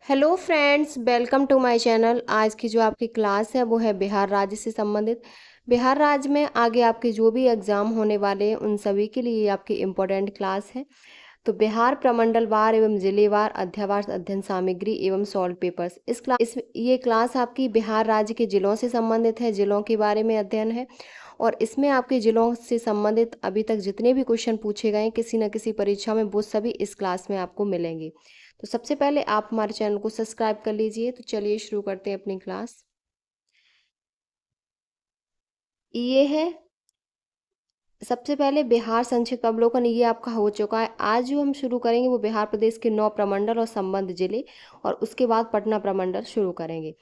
Hello friends, welcome to my channel. आज की जो आपकी क्लास है वो है बिहार राज्य से संबंधित। बिहार राज्य में आगे आपके जो भी एग्ज़ाम होने वाले हैं उन सभी के लिए ये आपकी इम्पोर्टेंट क्लास है। तो बिहार प्रमंडलवार एवं जिलेवार अध्यावार अध्ययन सामग्री एवं सॉल्व पेपर्स ये क्लास आपकी बिहार राज्य के जिलों से संबंधित है। जिलों के बारे में अध्ययन है और इसमें आपके जिलों से संबंधित अभी तक जितने भी क्वेश्चन पूछे गए हैं किसी न किसी परीक्षा में, वो सभी इस क्लास में आपको मिलेंगे। तो सबसे पहले आप हमारे चैनल को सब्सक्राइब कर लीजिए। तो चलिए शुरू करते हैं अपनी क्लास। ये है सबसे पहले बिहार संक्षिप्त अवलोकन, ये आपका हो चुका है। आज जो हम शुरू करेंगे वो बिहार प्रदेश के 9 प्रमंडल और संबद्ध जिले और उसके बाद पटना प्रमंडल शुरू करेंगे।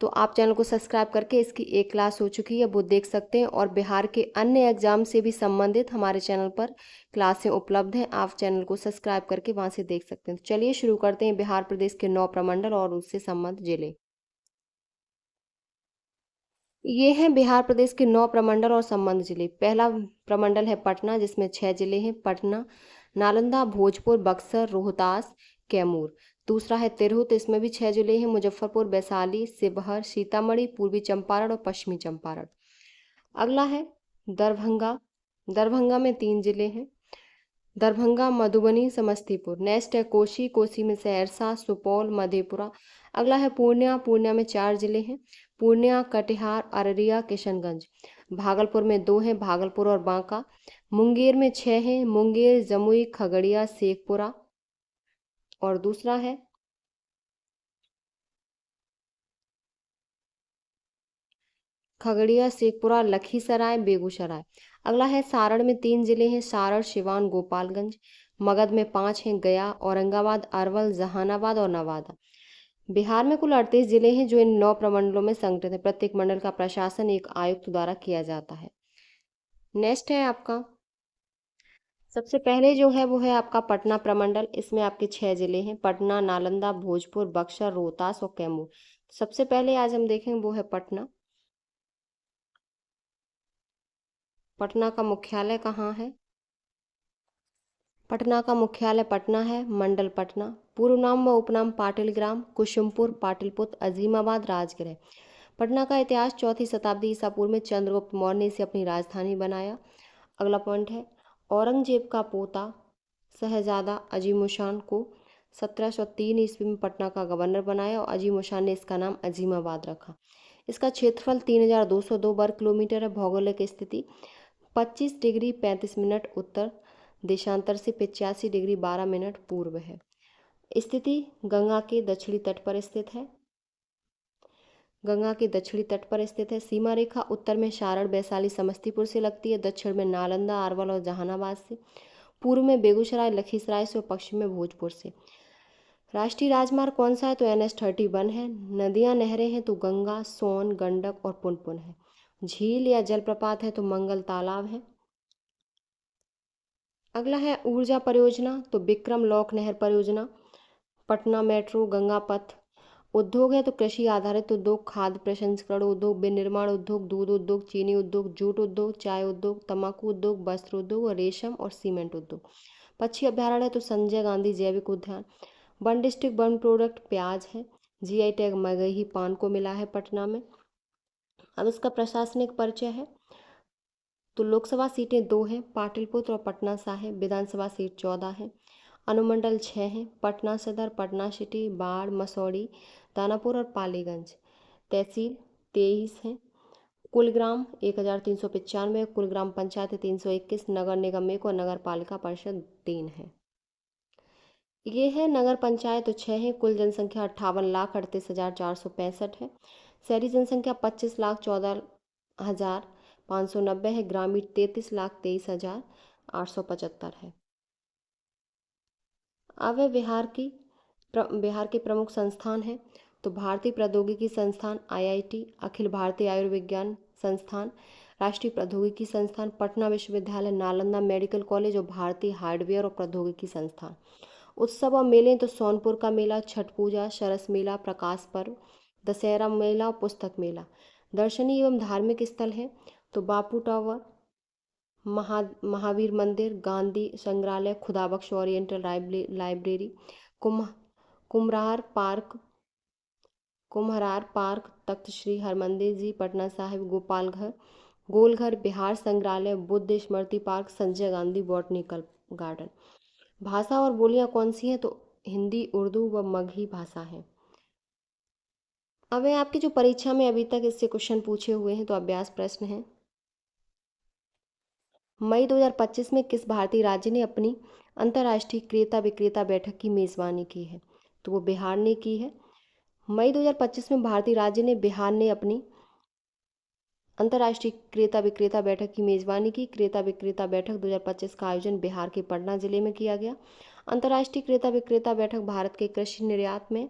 तो आप चैनल को सब्सक्राइब करके इसकी एक क्लास हो चुकी है वो देख सकते हैं, और बिहार के अन्य एग्जाम से भी संबंधित हमारे चैनल पर क्लासें उपलब्ध हैं। आप चैनल को सब्सक्राइब करके वहां से देख सकते हैं। तो चलिए शुरू करते हैं बिहार प्रदेश के 9 प्रमंडल और उससे संबद्ध जिले। ये हैं बिहार प्रदेश के 9 प्रमंडल और संबद्ध जिले। पहला प्रमंडल है पटना, जिसमें 6 जिले हैं। पटना, नालंदा, भोजपुर, बक्सर, रोहतास, कैमूर। दूसरा है तिरहुत, इसमें भी 6 जिले हैं। मुजफ्फरपुर, वैशाली, शिवहर, सीतामढ़ी, पूर्वी चंपारण और पश्चिमी चंपारण। अगला है दरभंगा। दरभंगा में 3 जिले हैं। दरभंगा, मधुबनी, समस्तीपुर। नेक्स्ट है कोसी। कोसी में सहरसा, सुपौल, मधेपुरा। अगला है पूर्णिया। पूर्णिया में 4 जिले हैं। पूर्णिया, कटिहार, अररिया, किशनगंज। भागलपुर में 2 हैं, भागलपुर और बांका। मुंगेर में 6 हैं, मुंगेर, जमुई, खगड़िया, शेखपुरा। और दूसरा है खगड़िया, शेखपुरा, लखीसराय, बेगूसराय। अगला है सारण में 3 जिले हैं, सारण, सिवान, गोपालगंज। मगध में 5 हैं, गया, औरंगाबाद, अरवल, जहानाबाद और नवादा। बिहार में कुल 38 जिले हैं जो इन 9 प्रमंडलों में संगठित हैं। प्रत्येक मंडल का प्रशासन एक आयुक्त द्वारा किया जाता है। नेक्स्ट है आपका सबसे पहले जो है वो है आपका पटना प्रमंडल। इसमें आपके 6 जिले हैं, पटना, नालंदा, भोजपुर, बक्सर, रोहतास और कैमूर। सबसे पहले आज हम देखेंगे वो है पटना। पटना का मुख्यालय कहाँ है? पटना का मुख्यालय पटना है। मंडल पटना। पूर्व नाम व उपनाम पाटिल ग्राम, कुसुमपुर, पाटिलपुत्र, अजीमाबाद, राजगृह। पटना का इतिहास 4वीं शताब्दी ईसा पूर्व में चंद्रगुप्त मौर्य ने इसे अपनी राजधानी बनाया। अगला पॉइंट है औरंगजेब का पोता शहजादा अजीमुशान को 1703 ईस्वी में पटना का गवर्नर बनाया और अजीमुशान ने इसका नाम अजीमाबाद रखा। इसका क्षेत्रफल 3202 वर्ग किलोमीटर है। भौगोलिक स्थिति 25 डिग्री 35 मिनट उत्तर देशांतर से 85 डिग्री 12 मिनट पूर्व है। स्थिति गंगा के दक्षिणी तट पर स्थित है। गंगा के दक्षिणी तट पर स्थित है। सीमा रेखा उत्तर में सारण, वैशाली, समस्तीपुर से लगती है। दक्षिण में नालंदा, अरवल और जहानाबाद से। पूर्व में बेगूसराय, लखीसराय से और पश्चिम में भोजपुर से। राष्ट्रीय राजमार्ग कौन सा है? तो NH-31 है। नदियां नहरें हैं तो गंगा, सोन, गंडक और पुनपुन है। झील या जलप्रपात है तो मंगल तालाब है। अगला है ऊर्जा परियोजना, तो विक्रम लॉक नहर परियोजना, पटना मेट्रो, गंगा पथ। उद्योग है तो कृषि आधारित उद्योग, खाद्य प्रसंस्करण उद्योग, विनिर्माण उद्योग, दूध उद्योग, चीनी उद्योग, जूट उद्योग, चाय उद्योग, तंबाकू उद्योग, वस्त्र उद्योग और रेशम और सीमेंट उद्योग। पक्षी अभ्यारण्य है तो संजय गांधी जैविक उद्यान। वन डिस्ट्रिक्ट वन प्रोडक्ट प्याज है। GI टैग मगही पान को मिला है पटना में। अब इसका प्रशासनिक परिचय है तो लोकसभा सीटें 2 हैं, पाटलिपुत्र और पटना साहिब। विधानसभा सीट 14 है। अनुमंडल 6 हैं, पटना सदर, पटना सिटी, बाढ़, मसौड़ी, दानापुर और पालीगंज। तहसील 23 हैं। कुल ग्राम 1395, कुल ग्राम पंचायत 321, नगर निगम 1 और नगर पालिका परिषद 3 है। ये है नगर पंचायत तो 6 है। कुल जनसंख्या 58,38,465 है। शहरी जनसंख्या 25,14,590 है। ग्रामीण 33,23,875 है। अब है बिहार के प्रमुख संस्थान हैं तो भारतीय प्रौद्योगिकी संस्थान IIT, अखिल भारतीय आयुर्विज्ञान संस्थान, राष्ट्रीय प्रौद्योगिकी संस्थान, पटना विश्वविद्यालय, नालंदा मेडिकल कॉलेज और भारतीय हार्डवेयर और प्रौद्योगिकी संस्थान। उत्सव और मेले तो सोनपुर का मेला, छठ पूजा, सरस मेला, प्रकाश पर्व, दशहरा मेला और पुस्तक मेला। दर्शनीय एवं धार्मिक स्थल है तो बापू tower, Mahavir Mandir, Gandhi Sangrahalaya, Khudabakhsh oriental library, Kumhrar park, Takht Shri Harmandir ji, Patna Sahib, Golghar, Bihar Sangrahalaya, Buddha Smriti park, Sanjay Gandhi botanical garden. भाषा और बोलियां कौन सी हैं? तो हिंदी, उर्दू व मगही भाषा है। अब ये आपकी जो परीक्षा में अभी तक इससे क्वेश्चन पूछे हुए हैं, तो अभ्यास प्रश्न है। मई 2025 में किस भारतीय राज्य ने अपनी अंतर्राष्ट्रीय क्रेता विक्रेता बैठक की मेजबानी की है? तो वो बिहार ने की है। मई 2025 में भारतीय राज्य ने बिहार ने अपनी अंतर्राष्ट्रीय क्रेता विक्रेता बैठक की मेजबानी की। क्रेता विक्रेता बैठक 2025 का आयोजन बिहार के पटना जिले में किया गया। अंतर्राष्ट्रीय क्रेता विक्रेता बैठक भारत के कृषि निर्यात में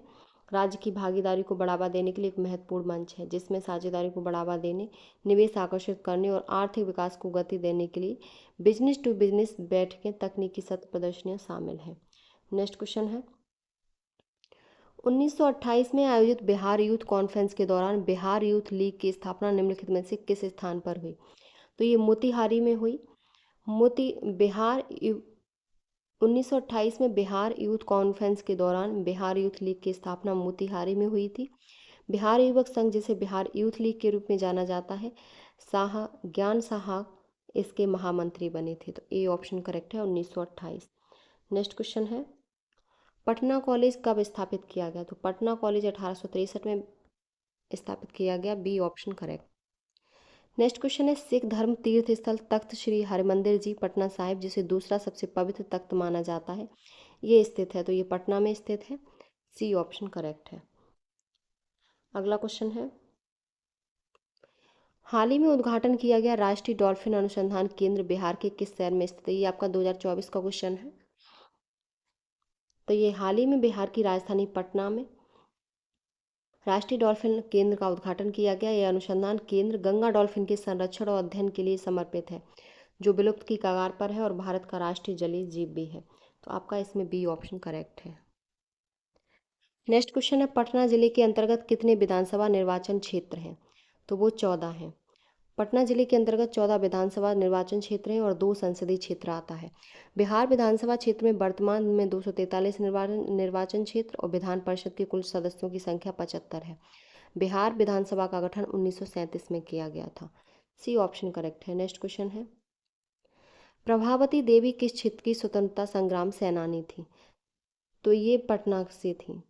राज्य की भागीदारी को बढ़ावा देने के लिए एक महत्वपूर्ण मंच है, जिसमें साझेदारी को बढ़ावा देने, निवेश आकर्षित करने और आर्थिक विकास को गति देने के लिए बिजनेस टू बिजनेस बैठकें, तकनीकी सत्र, प्रदर्शनियां शामिल हैं। नेक्स्ट क्वेश्चन है, 1928 में आयोजित बिहार यूथ कॉन्फ्रेंस के दौरान बिहार यूथ लीग की स्थापना निम्नलिखित में से किस स्थान पर हुई? तो ये मोतिहारी में हुई। 1928 में बिहार यूथ कॉन्फ्रेंस के दौरान बिहार यूथ लीग की स्थापना मोतिहारी में हुई थी। बिहार युवक संघ, जिसे बिहार यूथ लीग के रूप में जाना जाता है, ज्ञान साहा इसके महामंत्री बने थे। तो ए ऑप्शन करेक्ट है, 1928। नेक्स्ट क्वेश्चन है, पटना कॉलेज कब स्थापित किया गया? तो पटना कॉलेज 1863 में स्थापित किया गया। B option correct. Next question है, सिख धर्म तीर्थ स्थल तख्त श्री हरिमंदिर जी, पटना साहिब, जिसे दूसरा सबसे पवित्र तख्त माना जाता है, ये स्थित है। तो ये पटना में स्थित है। सी ऑप्शन करेक्ट है। अगला क्वेश्चन है, हाल ही में उद्घाटन किया गया राष्ट्रीय डॉल्फिन अनुसंधान केंद्र बिहार के किस शहर में स्थित है? ये आपका 2024 का क्वेश्चन है। तो ये हाल ही में बिहार की राजधानी पटना में राष्ट्रीय डॉल्फिन केंद्र का उद्घाटन किया गया। यह अनुसंधान केंद्र गंगा डॉल्फिन के संरक्षण और अध्ययन के लिए समर्पित है, जो विलुप्त की कगार पर है और भारत का राष्ट्रीय जलीय जीव भी है। तो आपका इसमें बी ऑप्शन करेक्ट है। नेक्स्ट क्वेश्चन है, पटना जिले के अंतर्गत कितने विधानसभा निर्वाचन क्षेत्र हैं? तो वो 14 हैं। पटना जिले के अंतर्गत 14 विधानसभा निर्वाचन क्षेत्र हैं और 2 संसदीय क्षेत्र आता है। बिहार विधानसभा क्षेत्र में वर्तमान में 243 निर्वाचन क्षेत्र और विधान परिषद के कुल सदस्यों की संख्या 75 है। बिहार विधानसभा का गठन 1937 में किया गया था। सी ऑप्शन करेक्ट है। नेक्स्ट क्वेश्चन है, प्रभावती देवी किस क्षेत्र की स्वतंत्रता संग्राम सेनानी थी? तो ये पटना से थी।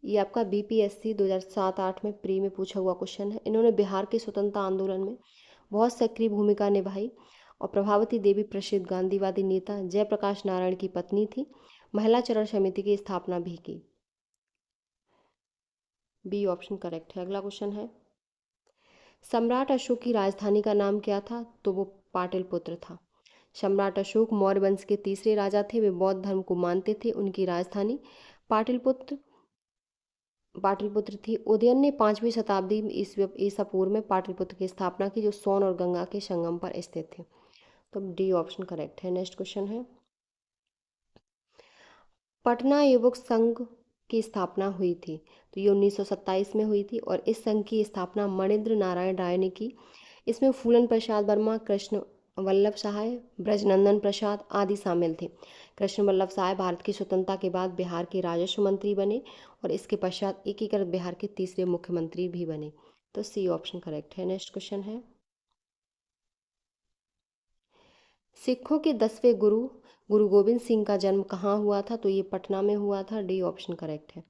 ये आपका बीपीएससी 2007-8 में प्री में पूछा हुआ क्वेश्चन है। इन्होंने बिहार के स्वतंत्रता आंदोलन में बहुत सक्रिय भूमिका निभाई और प्रभावती देवी प्रसिद्ध गांधीवादी नेता जयप्रकाश नारायण की पत्नी थी। महिला चरण समिति की स्थापना भी की। बी ऑप्शन करेक्ट है। अगला क्वेश्चन है, सम्राट अशोक की राजधानी का नाम क्या था? तो वो पाटलिपुत्र था। सम्राट अशोक मौर्य वंश के तीसरे राजा थे। वे बौद्ध धर्म को मानते थे। उनकी राजधानी पाटलिपुत्र थी। उदयन ने 5वीं शताब्दी ईसा पूर्व में पाटलिपुत्र की स्थापना की, जो सोन और गंगा के संगम पर स्थित थे। तो डी ऑप्शन करेक्ट है। नेक्स्ट क्वेश्चन है, पटना युवक संघ की स्थापना हुई थी। तो ये 1927 में हुई थी और इस संघ की स्थापना मणिंद्र नारायण राय ने की। इसमें फूलन प्रसाद वर्मा, कृष्ण वल्लभ सहाय, ब्रजनंदन प्रसाद आदि शामिल थे। कृष्ण वल्लभ सहाय भारत की स्वतंत्रता के बाद बिहार के राजस्व मंत्री बने और इसके पश्चात एकीकृत बिहार के तीसरे मुख्यमंत्री भी बने। तो सी ऑप्शन करेक्ट है। नेक्स्ट क्वेश्चन है, सिखों के 10वें गुरु गुरु गोविंद सिंह का जन्म कहाँ हुआ था? तो ये पटना में हुआ था। डी ऑप्शन करेक्ट है।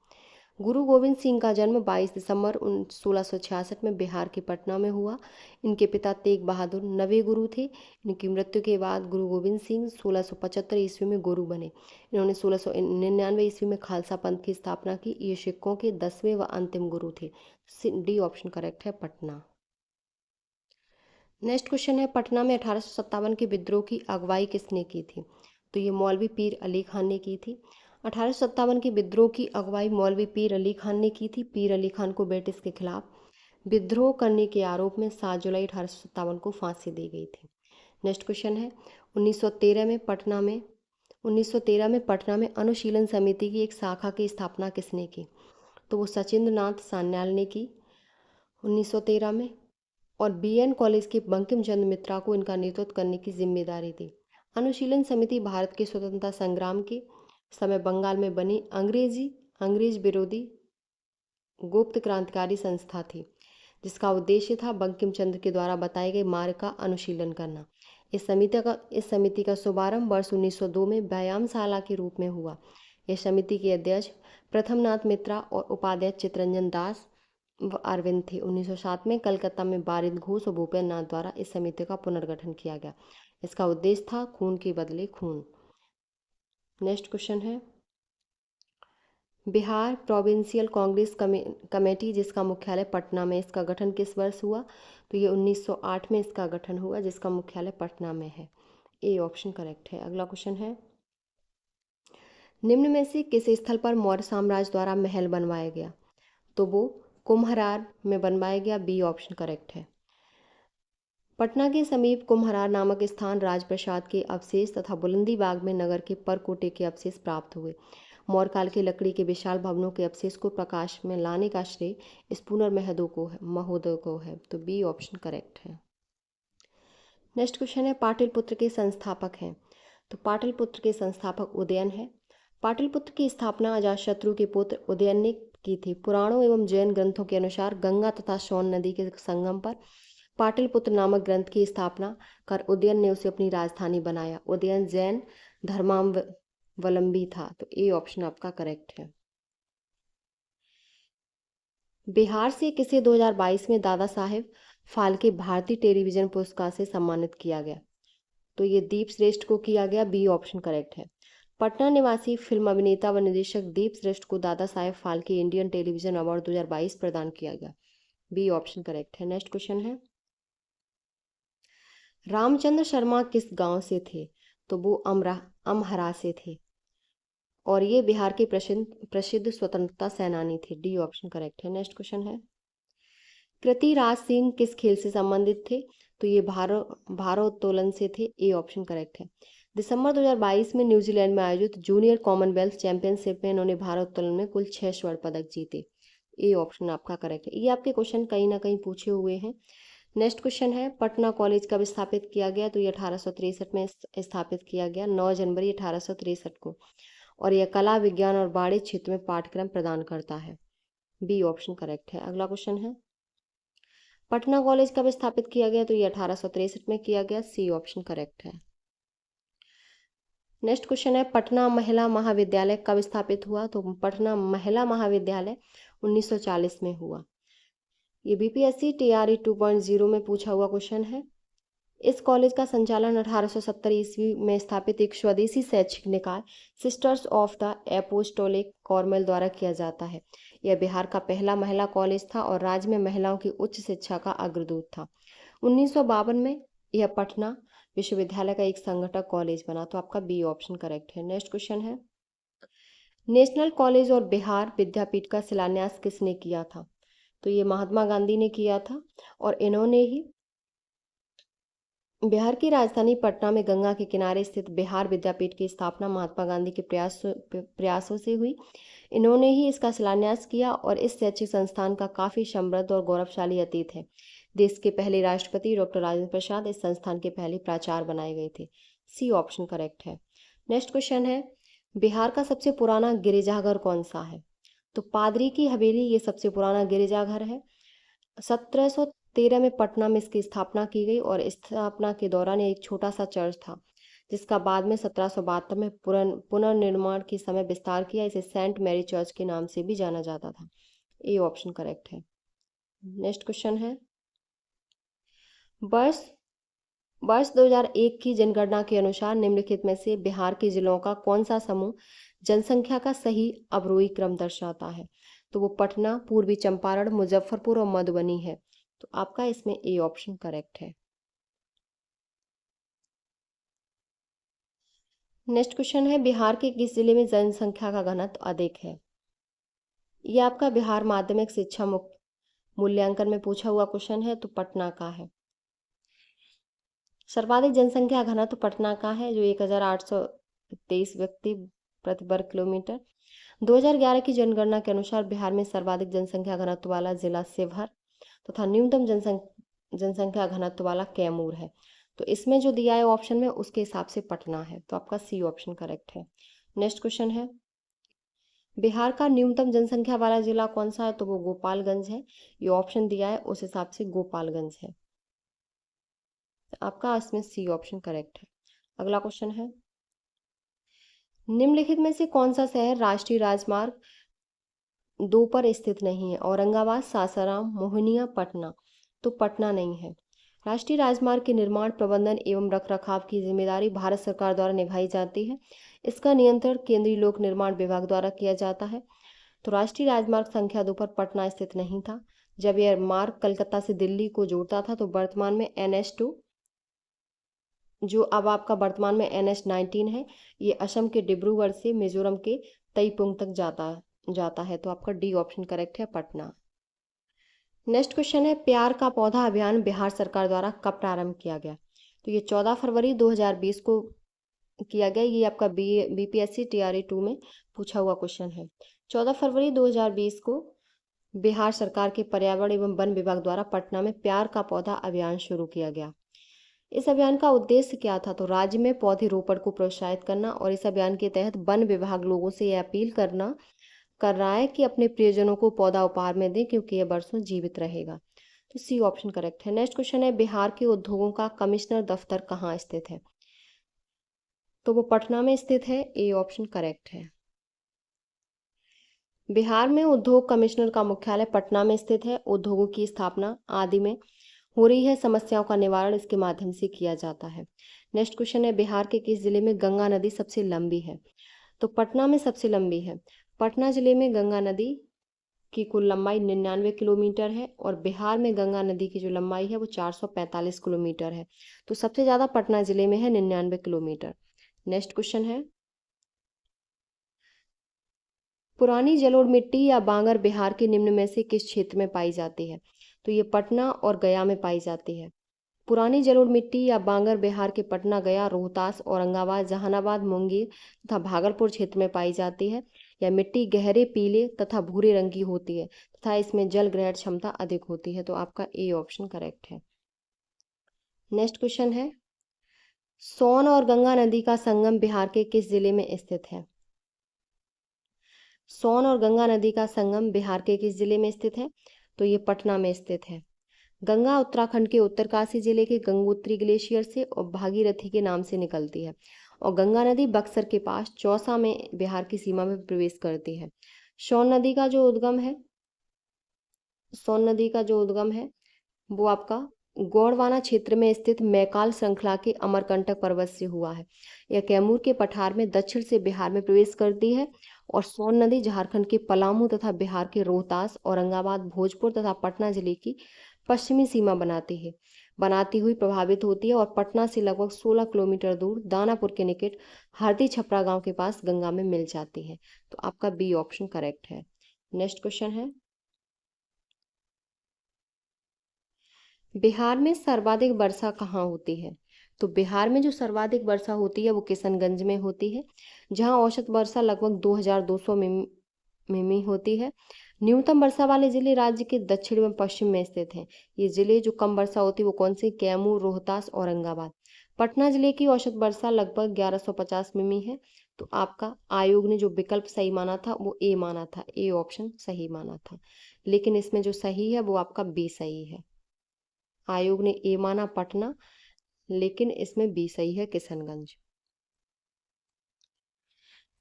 गुरु गोविंद सिंह का जन्म 22 दिसंबर 1666 में बिहार के पटना में हुआ। इनके पिता तेग बहादुर नवे गुरु थे। इनकी मृत्यु के बाद गुरु गोविंद सिंह 1675 ईस्वी में गुरु बने। इन्होंने 1699 ईस्वी में खालसा पंथ की स्थापना की। ये सिखों के 10वें व अंतिम गुरु थे। डी ऑप्शन करेक्ट है, पटना। नेक्स्ट क्वेश्चन है, पटना में 1857 के विद्रोह की अगुवाई किसने की थी? तो ये मौलवी पीर अली खान ने की थी। 1857 के विद्रोह की अगुवाई मौलवी पीर अली खान ने की थी। पीर अली खान को ब्रिटिश के खिलाफ विद्रोह करने के आरोप में 7 जुलाई 1857 को फांसी दी गई थी। नेक्स्ट क्वेश्चन है, 1913 में पटना में अनुशीलन समिति की एक शाखा की स्थापना किसने की? तो वो सचिंद्र नाथ सान्याल ने की 1913 में। और बीएन कॉलेज के बंकिम चंद्र मित्रा को इनका नेतृत्व करने की जिम्मेदारी थी। अनुशीलन समिति भारत के स्वतंत्रता संग्राम के समय बंगाल में बनी अंग्रेजी अंग्रेज विरोधी गुप्त क्रांतिकारी संस्था थी, जिसका उद्देश्य था बंकिम चंद्र के द्वारा बताए गए मार्ग का अनुशीलन करना। इस समिति का शुभारंभ वर्ष 1902 में व्यायामशाला के रूप में हुआ। यह समिति के अध्यक्ष प्रथमनाथ मित्रा और उपाध्यक्ष चित्तरंजन दास व अरविंद थे। 1907 में कलकत्ता में बारिद घोष और भूपेंद्र नाथ द्वारा इस समिति का पुनर्गठन किया गया। इसका उद्देश्य था खून के बदले खून। नेक्स्ट क्वेश्चन है, बिहार प्रोविंशियल कांग्रेस कमेटी जिसका मुख्यालय पटना में, इसका गठन किस वर्ष हुआ? तो ये 1908 में इसका गठन हुआ, जिसका मुख्यालय पटना में है। ए ऑप्शन करेक्ट है। अगला क्वेश्चन है, निम्न में से किस स्थल पर मौर्य साम्राज्य द्वारा महल बनवाया गया? तो वो कुम्हरार में बनवाया गया। बी ऑप्शन करेक्ट है। पटना के समीप कुम्हरार नामक स्थान राजप्रसाद के अवशेष तथा बुलंदी बाग में नगर के परकोटे के अवशेष प्राप्त हुए। मौर्य काल के लकड़ी के विशाल भवनों के अवशेष को प्रकाश में लाने का श्रेय इस महोदय को है। तो बी ऑप्शन करेक्ट है। नेक्स्ट क्वेश्चन है, पाटलिपुत्र के संस्थापक हैं? तो पाटलिपुत्र के संस्थापक उदयन है। पाटलिपुत्र की स्थापना अजातशत्रु के पुत्र उदयन ने की थी। पुराणों एवं जैन ग्रंथों के अनुसार गंगा तथा सोन नदी के संगम पर पाटलिपुत्र नामक ग्रंथ की स्थापना कर उदयन ने उसे अपनी राजधानी बनाया। उदयन जैन धर्मावलंबी था। तो ए ऑप्शन आपका करेक्ट है। बिहार से किसे 2022 में दादा साहेब फाल्के भारतीय टेलीविजन पुरस्कार से सम्मानित किया गया? तो ये दीप श्रेष्ठ को किया गया। बी ऑप्शन करेक्ट है। पटना निवासी फिल्म अभिनेता व निर्देशक दीप श्रेष्ठ को Dada Saheb Phalke Indian television award 2022 प्रदान किया गया। बी ऑप्शन करेक्ट है। नेक्स्ट क्वेश्चन है, रामचंद्र शर्मा किस गांव से थे? तो वो अमहरा से थे और ये बिहार के प्रसिद्ध स्वतंत्रता सेनानी थे। डी ऑप्शन करेक्ट है। नेक्स्ट क्वेश्चन है, कृतिराज सिंह किस खेल से संबंधित थे? तो ये भारोत्तोलन से थे। ए ऑप्शन करेक्ट है। दिसंबर 2022 में न्यूजीलैंड में आयोजित जूनियर कॉमनवेल्थ चैंपियनशिप में इन्होंने भारोत्तोलन में कुल 6 स्वर्ण पदक जीते। ए ऑप्शन आपका करेक्ट है। ये आपके क्वेश्चन कहीं ना कहीं पूछे हुए हैं। नेक्स्ट क्वेश्चन है, पटना कॉलेज कब स्थापित किया गया? तो ये 1863 में स्थापित किया गया, 9 जनवरी 1863 को। और यह कला, विज्ञान और वाणिज्य क्षेत्र में पाठ्यक्रम प्रदान करता है। बी ऑप्शन करेक्ट है। अगला क्वेश्चन है, पटना कॉलेज कब स्थापित किया गया? तो ये 1863 में किया गया। सी ऑप्शन करेक्ट है। नेक्स्ट क्वेश्चन है, पटना महिला महाविद्यालय कब स्थापित हुआ? तो पटना महिला महाविद्यालय 1940 में हुआ। ये बीपीएससी टीआरई 2.0 में पूछा हुआ क्वेश्चन है। इस कॉलेज का संचालन 1870 ईस्वी में स्थापित एक स्वदेशी शैक्षिक निकाय sisters of the apostolic Carmel द्वारा किया जाता है। यह बिहार का पहला महिला कॉलेज था और राज्य में महिलाओं की उच्च शिक्षा का अग्रदूत था। 1952 में यह पटना विश्वविद्यालय का एक संघटक कॉलेज बना। तो आपका बी ऑप्शन करेक्ट है। नेक्स्ट क्वेश्चन है, नेशनल कॉलेज और बिहार विद्यापीठ का शिलान्यास किसने किया था? तो ये महात्मा गांधी ने किया था और इन्होंने ही बिहार की राजधानी पटना में गंगा के किनारे स्थित बिहार विद्यापीठ की स्थापना महात्मा गांधी के प्रयासों से हुई। इन्होंने ही इसका शिलान्यास किया और इस शैक्षिक संस्थान का काफी समृद्ध और गौरवशाली अतीत है। देश के पहले राष्ट्रपति डॉक्टर राजेंद्र प्रसाद इस संस्थान के पहले प्राचार्य बनाए गए थे। सी ऑप्शन करेक्ट है। नेक्स्ट क्वेश्चन है, बिहार का सबसे पुराना गिरिजाघर कौन सा है? तो पादरी की हवेली ये सबसे पुराना गिरिजाघर है। 1713 में पटना में इसकी स्थापना की गई और स्थापना के दौरान एक छोटा सा चर्च था, जिसका बाद में 1772 में पुनर्निर्माण के समय विस्तार किया। इसे सेंट मैरी चर्च के नाम से भी जाना जाता था। ए ऑप्शन करेक्ट है। नेक्स्ट क्वेश्चन है, वर्ष 2001 की जनगणना के अनुसार निम्नलिखित में से बिहार के जिलों का कौन सा समूह जनसंख्या का सही अवरोही क्रम दर्शाता है? तो वो पटना, पूर्वी चंपारण, मुजफ्फरपुर और मधुबनी है। तो आपका इसमें ए ऑप्शन करेक्ट है। नेक्स्ट क्वेश्चन है, बिहार के किस जिले में जनसंख्या का घनत्व अधिक है? यह आपका बिहार माध्यमिक शिक्षा मूल्यांकन में पूछा हुआ क्वेश्चन है। तो पटना का है। सर्वाधिक जनसंख्या घनत्व पटना का है, जो 1823 व्यक्ति प्रति वर्ग किलोमीटर। 2011 की जनगणना के अनुसार बिहार में सर्वाधिक जनसंख्या घनत्व वाला जिला शिवहर तथा न्यूनतम जनसंख्या घनत्व वाला कैमूर है। तो इसमें जो दिया है ऑप्शन में उसके हिसाब से पटना है। तो आपका सी ऑप्शन करेक्ट है। नेक्स्ट क्वेश्चन है, बिहार का न्यूनतम जनसंख्या वाला जिला कौन सा है? तो वो गोपालगंज है। ये ऑप्शन दिया है उस हिसाब से गोपालगंज है। आपका इसमें सी ऑप्शन करेक्ट है। अगला क्वेश्चन है, निम्नलिखित में से कौन सा शहर राष्ट्रीय राजमार्ग 2 पर स्थित नहीं है? औरंगाबाद, सासाराम, मोहनिया, पटना। तो पटना नहीं है। राष्ट्रीय राजमार्ग के निर्माण, प्रबंधन एवं रखरखाव की जिम्मेदारी भारत सरकार द्वारा निभाई जाती है। इसका नियंत्रण केंद्रीय लोक निर्माण विभाग द्वारा किया जाता है। तो राष्ट्रीय राजमार्ग संख्या 2 पर पटना स्थित नहीं था। जब यह मार्ग कलकत्ता से दिल्ली को जोड़ता था तो वर्तमान में NH2, जो अब आपका वर्तमान में NH19 है, ये असम के डिब्रूगढ़ से मिजोरम के तईपुंग तक जाता है। तो आपका डी ऑप्शन करेक्ट है, पटना। नेक्स्ट क्वेश्चन है, प्यार का पौधा अभियान बिहार सरकार द्वारा कब प्रारंभ किया गया? तो ये 14 फरवरी 2020 को किया गया। ये आपका BPSC TRE 2 में पूछा हुआ क्वेश्चन है। 14 फरवरी 2020 को बिहार सरकार के पर्यावरण एवं वन विभाग द्वारा पटना में प्यार का पौधा अभियान शुरू किया गया। इस अभियान का उद्देश्य क्या था? तो राज्य में पौधे रोपण को प्रोत्साहित करना, और इस अभियान के तहत वन विभाग लोगों से यह अपील कर रहा है कि अपने प्रियजनों को पौधा उपहार में दें, क्योंकि यह बरसों जीवित रहेगा। तो सी ऑप्शन करेक्ट है। नेक्स्ट क्वेश्चन है, बिहार के उद्योगों का कमिश्नर दफ्तर कहाँ स्थित है? तो वो पटना में स्थित है। ए ऑप्शन करेक्ट है। बिहार में उद्योग कमिश्नर का मुख्यालय पटना में स्थित है। उद्योगों की स्थापना आदि में हो रही है समस्याओं का निवारण इसके माध्यम से किया जाता है। नेक्स्ट क्वेश्चन है, बिहार के किस जिले में गंगा नदी सबसे लंबी है? तो पटना में सबसे लंबी है। पटना जिले में गंगा नदी की कुल लंबाई 99 किलोमीटर है, और बिहार में गंगा नदी की जो लंबाई है वो 445 किलोमीटर है। तो सबसे ज़्यादा पटना जिले में है, 99 किलोमीटर। नेक्स्ट क्वेश्चन है, पुरानी जलोढ़ मिट्टी या बांगर बिहार के निम्न में से किस क्षेत्र में पाई जाती है? तो ये पटना और गया में पाई जाती है। पुरानी जलोढ़ मिट्टी या बांगर बिहार के पटना, गया, रोहतास, औरंगाबाद, जहानाबाद, मुंगेर तथा भागलपुर क्षेत्र में पाई जाती है। यह मिट्टी गहरे पीले तथा भूरे रंग की होती है तथा इसमें जल ग्रहण क्षमता अधिक होती है। तो आपका ए ऑप्शन करेक्ट है। नेक्स्ट क्वेश्चन है, सोन और गंगा नदी का संगम बिहार के किस जिले में स्थित है? सोन और गंगा नदी का संगम बिहार के किस जिले में स्थित है? तो ये पटना में स्थित है। गंगा उत्तराखंड के उत्तरकाशी जिले के गंगोत्री ग्लेशियर से और भागीरथी के नाम से निकलती है, और गंगा नदी बक्सर के पास चौसा में बिहार की सीमा में प्रवेश करती है। सोन नदी का जो उद्गम है वो आपका गोंडवाना क्षेत्र में स्थित मैकाल श्रृंखला के अमरकंटक पर्वत से हुआ है। यह कैमूर के पठार में दक्षिण से बिहार में प्रवेश करती है, और सोन नदी झारखंड के पलामू तथा बिहार के रोहतास, औरंगाबाद, भोजपुर तथा पटना जिले की पश्चिमी सीमा बनाती हुई प्रभावित होती है, और पटना से लगभग 16 किलोमीटर दूर दानापुर के निकट हरदी छपरा गांव के पास गंगा में मिल जाती है। तो आपका बी ऑप्शन करेक्ट है। नेक्स्ट क्वेश्चन है, बिहार में सर्वाधिक वर्षा कहाँ होती है? तो बिहार में जो सर्वाधिक वर्षा होती है वो किशनगंज में होती है, जहाँ औसत वर्षा लगभग 2200 मिमी होती है। न्यूनतम वर्षा वाले जिले राज्य के दक्षिण एवं पश्चिम में स्थित हैं। ये जिले जो कम वर्षा होती है वो कौन से? कैमूर, रोहतास, औरंगाबाद। पटना जिले की औसत वर्षा लगभग 1150 मिमी है। तो आपका आयोग ने जो विकल्प सही माना था वो ए माना था, ए ऑप्शन सही माना था, लेकिन इसमें जो सही है वो आपका बी सही है। आयोग ने ए माना पटना, लेकिन इसमें बी सही है, किशनगंज।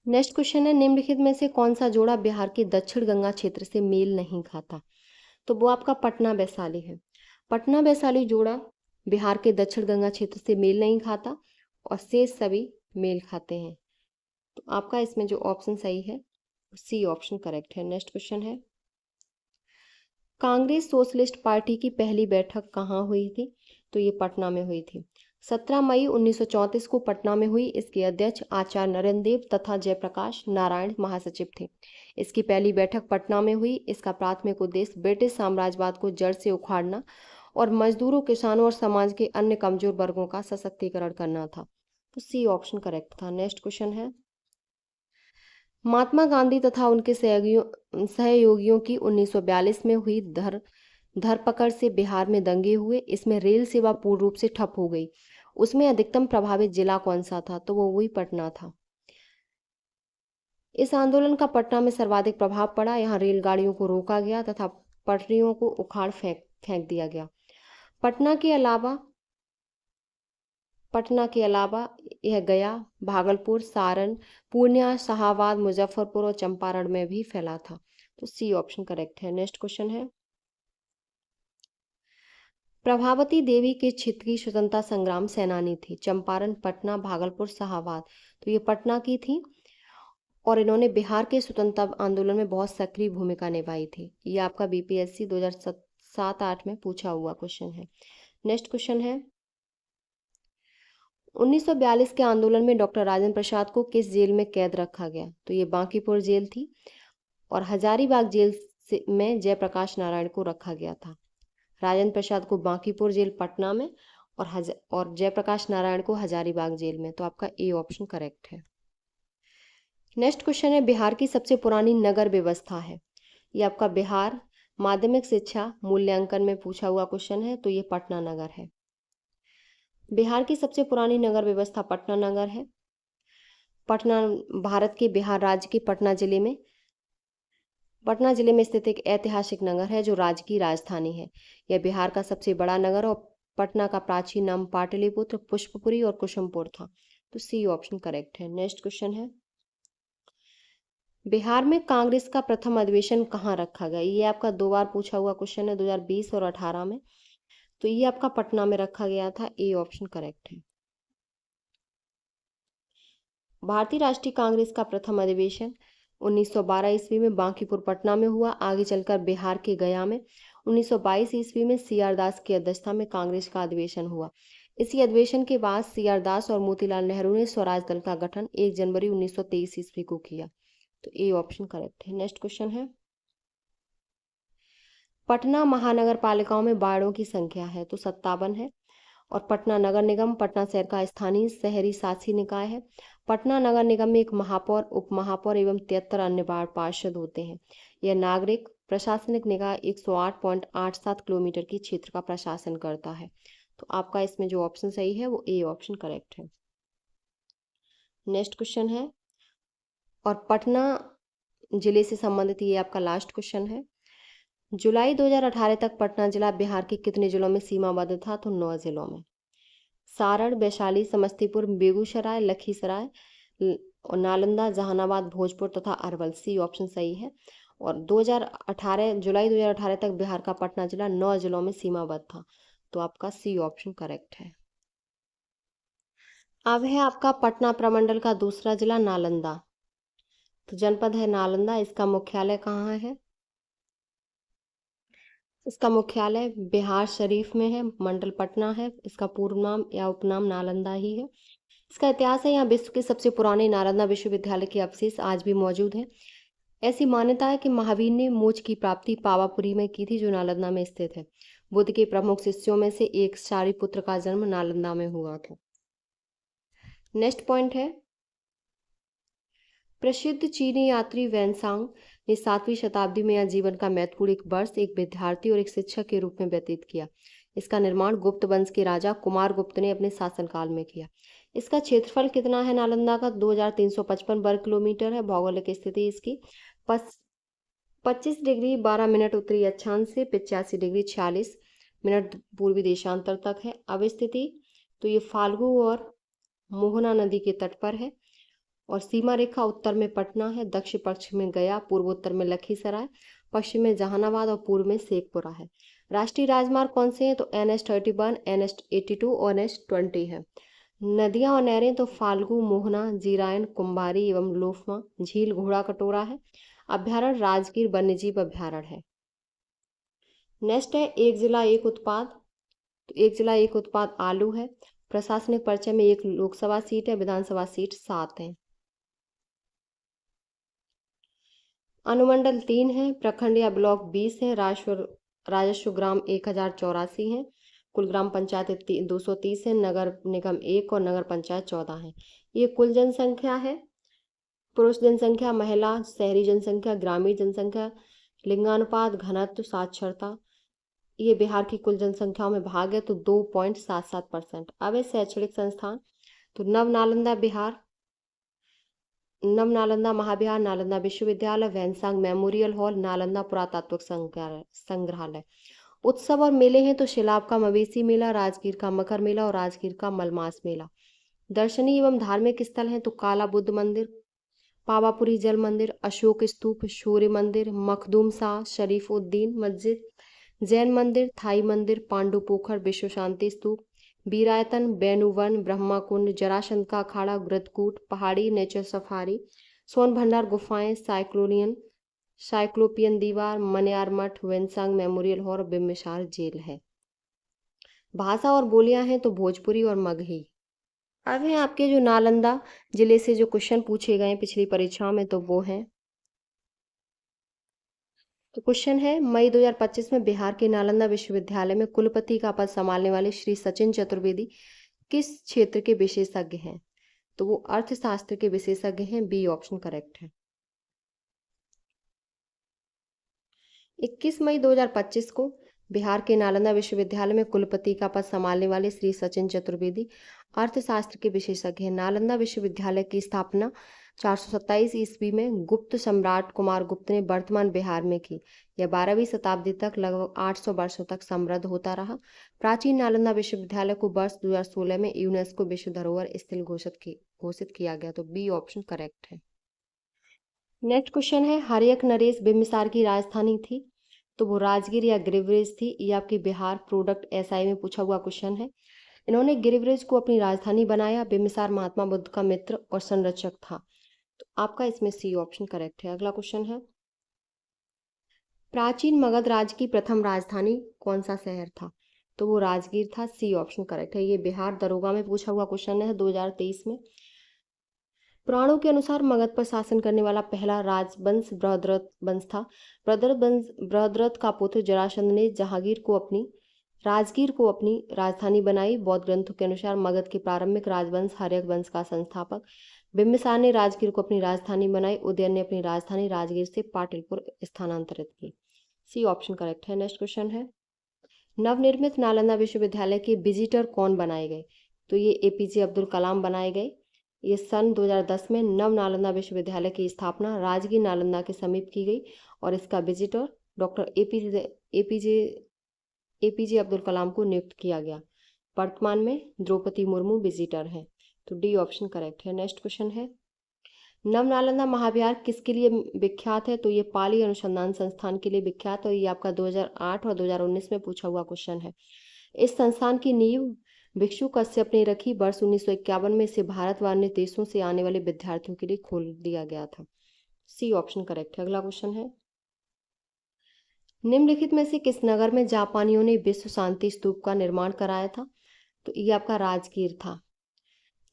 नेक्स्ट क्वेश्चन है, निम्नलिखित में से कौन सा जोड़ा बिहार के दक्षिण गंगा क्षेत्र से मेल नहीं खाता? तो वो आपका पटना वैशाली है। पटना वैशाली जोड़ा बिहार के दक्षिण गंगा क्षेत्र से मेल नहीं खाता, और शेष सभी मेल खाते हैं। तो आपका इसमें जो ऑप्शन सही है सी ऑप्शन करेक्ट है। नेक्स्ट क्वेश्चन है, कांग्रेस सोशलिस्ट पार्टी की पहली बैठक कहाँ हुई थी? तो ये पटना में हुई थी। 17 मई 1934 को पटना में हुई। इसके अध्यक्ष आचार्य नरेंद्र देव तथा जयप्रकाश नारायण महासचिव थे। इसकी पहली बैठक पटना में हुई। इसका प्राथमिक उद्देश्य ब्रिटिश साम्राज्यवाद को जड़ से उखाड़ना और मजदूरों, किसानों और समाज के अन्य कमजोर वर्गों का सशक्तिकरण करना था। तो सी ऑप्शन करेक्ट था। नेक्स्ट क्वेश्चन है, महात्मा गांधी तथा उनके सहयोगियों की 1942 में हुई धरपकड़ से बिहार में दंगे हुए। इसमें रेल सेवा पूर्ण रूप से ठप हो गई। उसमें अधिकतम प्रभावित जिला कौन सा था? तो वो वही पटना था। इस आंदोलन का पटना में सर्वाधिक प्रभाव पड़ा। यहाँ रेलगाड़ियों को रोका गया तथा पटरियों को उखाड़ फेंक दिया गया। पटना के अलावा यह गया, भागलपुर, सारण, पूर्णिया, शाहाबाद, मुजफ्फरपुर और चंपारण में भी फैला था। तो सी ऑप्शन करेक्ट है। नेक्स्ट क्वेश्चन है, प्रभावती देवी किस क्षेत्र की स्वतंत्रता संग्राम सेनानी थी? चंपारण, पटना, भागलपुर, शाहाबाद। तो ये पटना की थी और इन्होंने बिहार के स्वतंत्रता आंदोलन में बहुत सक्रिय भूमिका निभाई थी। ये आपका बीपीएससी 2007-8 में पूछा हुआ क्वेश्चन है। नेक्स्ट क्वेश्चन है, 1942 के आंदोलन में डॉक्टर राजेंद्र प्रसाद को किस जेल में कैद रखा गया? तो ये बांकीपुर जेल थी और हजारीबाग जेल में जयप्रकाश नारायण को रखा गया था। राजेंद्र प्रसाद को बांकीपुर जेल पटना में और जयप्रकाश नारायण को हजारीबाग जेल में। तो आपका ए ऑप्शन करेक्ट है। नेक्स्ट क्वेश्चन है, बिहार की सबसे पुरानी नगर व्यवस्था है। ये आपका बिहार माध्यमिक शिक्षा मूल्यांकन में पूछा हुआ क्वेश्चन है। तो ये पटना नगर है। बिहार की सबसे पुरानी नगर व्यवस्था पटना नगर है। पटना भारत के बिहार राज्य के पटना जिले में स्थित एक ऐतिहासिक नगर है जो राज्य की राजधानी है। यह बिहार का सबसे बड़ा नगर और पटना का प्राचीन नाम पाटलिपुत्र, पुष्पपुरी और कुसुमपुर था। तो सी ऑप्शन करेक्ट है। नेक्स्ट क्वेश्चन है, बिहार में कांग्रेस का प्रथम अधिवेशन कहाँ रखा गया? ये आपका 2 बार पूछा हुआ क्वेश्चन है, 2020 और 18 में। तो ये आपका पटना में रखा गया था। ए ऑप्शन करेक्ट है। भारतीय राष्ट्रीय कांग्रेस का प्रथम अधिवेशन 1912 ईस्वी में बांकीपुर पटना में हुआ। आगे चलकर बिहार के गया में 1922 ईस्वी में सीआर दास की अध्यक्षता में कांग्रेस का अधिवेशन हुआ। इसी अधिवेशन के बाद सीआर दास और मोतीलाल नेहरू ने स्वराज दल का गठन 1 जनवरी 1923 ईस्वी को किया। तो ए ऑप्शन करेक्ट है। नेक्स्ट क्वेश्चन है, पटना महानगर पालिकाओं में वार्डों की संख्या है? तो 57 है। और पटना नगर निगम पटना शहर का स्थानीय शहरी शासी निकाय है। पटना नगर निगम में एक महापौर, उप महापौर एवं 73 अन्य वार्ड पार्षद होते हैं। यह नागरिक प्रशासनिक निकाय 108.87 किलोमीटर की क्षेत्र का प्रशासन करता है। तो आपका इसमें जो ऑप्शन सही है वो ए ऑप्शन करेक्ट है। नेक्स्ट क्वेश्चन है, और पटना जिले से संबंधित ये आपका लास्ट क्वेश्चन है। जुलाई 2018 तक पटना जिला बिहार के कितने जिलों में सीमाबद्ध था? तो 9 जिलों में। सारण, वैशाली, समस्तीपुर, बेगूसराय, लखीसराय और नालंदा, जहानाबाद, भोजपुर तथा अरवल। सी ऑप्शन सही है। और जुलाई 2018 तक बिहार का पटना जिला 9 जिलों में सीमाबद्ध था। तो आपका सी ऑप्शन करेक्ट है। अब है आपका पटना प्रमंडल का दूसरा जिला नालंदा। तो जनपद है नालंदा। इसका मुख्यालय कहाँ है? इसका मुख्यालय बिहार शरीफ में है। मंडल पटना है। इसका पूर्व नाम या उपनाम नालंदा ही है। इसका इतिहास है, यहाँ विश्व के सबसे पुराने नालंदा विश्वविद्यालय के अवशेष आज भी मौजूद हैं। ऐसी मान्यता है कि महावीर ने मोक्ष की प्राप्ति पावापुरी में की थी, जो नालंदा में स्थित है। बुद्ध के प्रमुख शिष्यों में से एक शारिपुत्र का जन्म नालंदा में हुआ था। नेक्स्ट पॉइंट है, प्रसिद्ध चीनी यात्री वैनसांग ने 7वीं शताब्दी में यह जीवन का महत्वपूर्ण एक वर्ष एक विद्यार्थी और एक शिक्षक के रूप में व्यतीत किया। इसका निर्माण गुप्त वंश के राजा कुमार गुप्त ने अपने शासनकाल में किया। इसका क्षेत्रफल कितना है? नालंदा का 2355 वर्ग किलोमीटर है। भौगोलिक स्थिति इसकी 25 डिग्री 12 मिनट उत्तरी अक्षांश से 85 डिग्री 46 मिनट पूर्वी देशांतर तक है। अब स्थिति तो ये फाल्गु और मोहना नदी के तट पर है और सीमा रेखा उत्तर में पटना है, दक्षिण पश्चिम में गया, पूर्वोत्तर में लखीसराय, पश्चिम में जहानाबाद और पूर्व में शेखपुरा है। राष्ट्रीय राजमार्ग कौन से हैं? तो NH31, NH82 और NH20 है। नदियां और नहरें तो फाल्गु, मोहना, जीरायन, कुंभारी एवं लोफमा, झील घोड़ा कटोरा है। अभ्यारण्य राजगीर वन्यजीव अभ्यारण्य है। नेक्स्ट है एक जिला एक उत्पाद। तो एक जिला एक उत्पाद आलू है। प्रशासनिक परिचय में एक लोकसभा सीट है, विधानसभा सीट 7 है। अनुमंडल 3 है, प्रखंड या ब्लॉक 20 है, राजस्व ग्राम 1084 है, कुल ग्राम पंचायत 230 है, नगर निगम 1 और नगर पंचायत 14 है। ये कुल जनसंख्या है। पुरुष जनसंख्या, महिला, शहरी जनसंख्या, ग्रामीण जनसंख्या, लिंगानुपात, घनत्व, साक्षरता, ये बिहार की कुल जनसंख्या में भाग है। तो 2.77%। अब है शैक्षणिक संस्थान। तो नव नालंदा बिहार नव नालंदा महाविहार, नालंदा विश्वविद्यालय, वैनसांग मेमोरियल हॉल, नालंदा पुरातात्विक संग्रहालय। उत्सव और मेले हैं तो शिलाब का मवेशी मेला, राजगीर का मकर मेला और राजगीर का मलमास मेला। दर्शनीय एवं धार्मिक स्थल हैं तो काला बुद्ध मंदिर, पावापुरी जल मंदिर, अशोक स्तूप, सूर्य मंदिर, मखदूम शाह शरीफुद्दीन मस्जिद, जैन मंदिर, थाई मंदिर, पांडु पोखर, विश्व शांति स्तूप, बीरायतन, बेनुवन, ब्रह्मा कुंड, जरासंध का अखाड़ा, गृतकूट, पहाड़ी नेचर सफारी, सोन भंडार गुफाएं, साइक्लोपियन दीवार, Maniyar Math, Xuanzang memorial hall, Bimbisara jail है। भाषा और बोलियां हैं तो भोजपुरी और मगही। अब हैं आपके जो नालंदा जिले से जो क्वेश्चन पूछे गए पिछली परीक्षाओं में, तो वो हैं। तो क्वेश्चन है, मई 2025 में बिहार के नालंदा विश्वविद्यालय में कुलपति का पद संभालने वाले श्री सचिन चतुर्वेदी किस क्षेत्र के विशेषज्ञ हैं? तो वो अर्थशास्त्र के विशेषज्ञ हैं। बी ऑप्शन करेक्ट है। 21 मई 2025 को बिहार के नालंदा विश्वविद्यालय में कुलपति का पद संभालने वाले श्री सचिन चतुर्वेदी अर्थशास्त्र के विशेषज्ञ हैं। नालंदा विश्वविद्यालय की स्थापना 427 ईस्वी में गुप्त सम्राट कुमार गुप्त ने वर्तमान बिहार में की। यह 12वीं शताब्दी तक लगभग 800 वर्षों तक समृद्ध होता रहा। प्राचीन नालंदा विश्वविद्यालय को वर्ष 2016 में यूनेस्को विश्व धरोहर स्थल घोषित किया गया। तो बी ऑप्शन करेक्ट है। नेक्स्ट क्वेश्चन है, हरियक नरेश बिम्बिसार की राजधानी थी? तो वो राजगीर या गिरिव्रज थी। ये आपकी बिहार प्रोडक्ट एसआई में पूछा हुआ क्वेश्चन है। इन्होंने गिरिव्रज को अपनी राजधानी बनाया। बिम्बिसार महात्मा बुद्ध का मित्र और संरक्षक था। तो आपका इसमें सी ऑप्शन करेक्ट है। अगला क्वेश्चन है, प्राचीन मगध राज्य की प्रथम राजधानी कौन सा शहर था? तो वो राजगीर था। सी ऑप्शन करेक्ट है। ये बिहार दरोगा में पूछा हुआ क्वेश्चन है 2023 में। पुराणों के अनुसार मगध पर शासन करने वाला पहला राजवंश बृहद्रथ वंश था। बृहद्रथ का पुत्र जरासंध ने राजगीर को अपनी राजधानी बनाई। बौद्ध ग्रंथों के अनुसार मगध के प्रारंभिक राजवंश हर्यक वंश का संस्थापक बिम्बिसार ने राजगीर को अपनी राजधानी बनाई। उदयन ने अपनी राजधानी राजगीर से पाटलिपुत्र स्थानांतरित की। सी ऑप्शन करेक्ट है। नेक्स्ट क्वेश्चन है, नवनिर्मित नालंदा विश्वविद्यालय के विजिटर कौन बनाए गए? तो ये एपीजे अब्दुल कलाम बनाए गए। ये सन 2010 में नव नालंदा विश्वविद्यालय की स्थापना राजगीर नालंदा के समीप की गई और इसका visitor doctor APJ Abdul Kalam को नियुक्त किया गया। वर्तमान में द्रौपदी मुर्मू विजिटर हैं। तो डी ऑप्शन करेक्ट है। नेक्स्ट क्वेश्चन है, नव नालंदा महाविहार किसके लिए विख्यात है? तो ये पाली अनुसंधान संस्थान के लिए विख्यात है। ये आपका 2008 और 2019 में पूछा हुआ क्वेश्चन है। इस संस्थान की नींव भिक्षु कश्यप ने रखी। वर्ष 1951 में इसे भारत व अन्य देशों से आने वाले विद्यार्थियों के लिए खोल दिया गया था। सी ऑप्शन करेक्ट है। अगला क्वेश्चन है, निम्नलिखित में से किस नगर में जापानियों ने विश्व शांति स्तूप का निर्माण कराया था? तो ये आपका राजगीर था।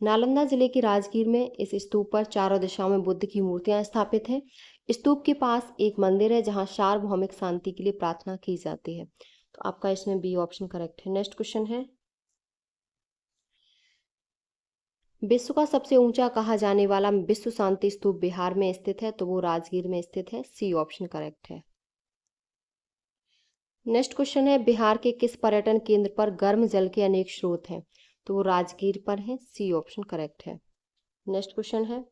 नालंदा जिले की राजगीर में इस स्तूप पर चारों दिशाओं में बुद्ध की मूर्तियां स्थापित हैं। स्तूप के पास एक मंदिर है जहां सार्वभौमिक शांति के लिए प्रार्थना की जाती है। तो आपका इसमें बी ऑप्शन करेक्ट है। नेक्स्ट क्वेश्चन है, विश्व का सबसे ऊंचा कहा जाने वाला विश्व शांति स्तूप बिहार में स्थित है। तो वो राजगीर में स्थित है। सी ऑप्शन करेक्ट है। नेक्स्ट क्वेश्चन है, बिहार के किस पर्यटन केंद्र पर गर्म जल के अनेक स्रोत हैं? तो वो राजगीर पर है। सी ऑप्शन करेक्ट है। नेक्स्ट क्वेश्चन है,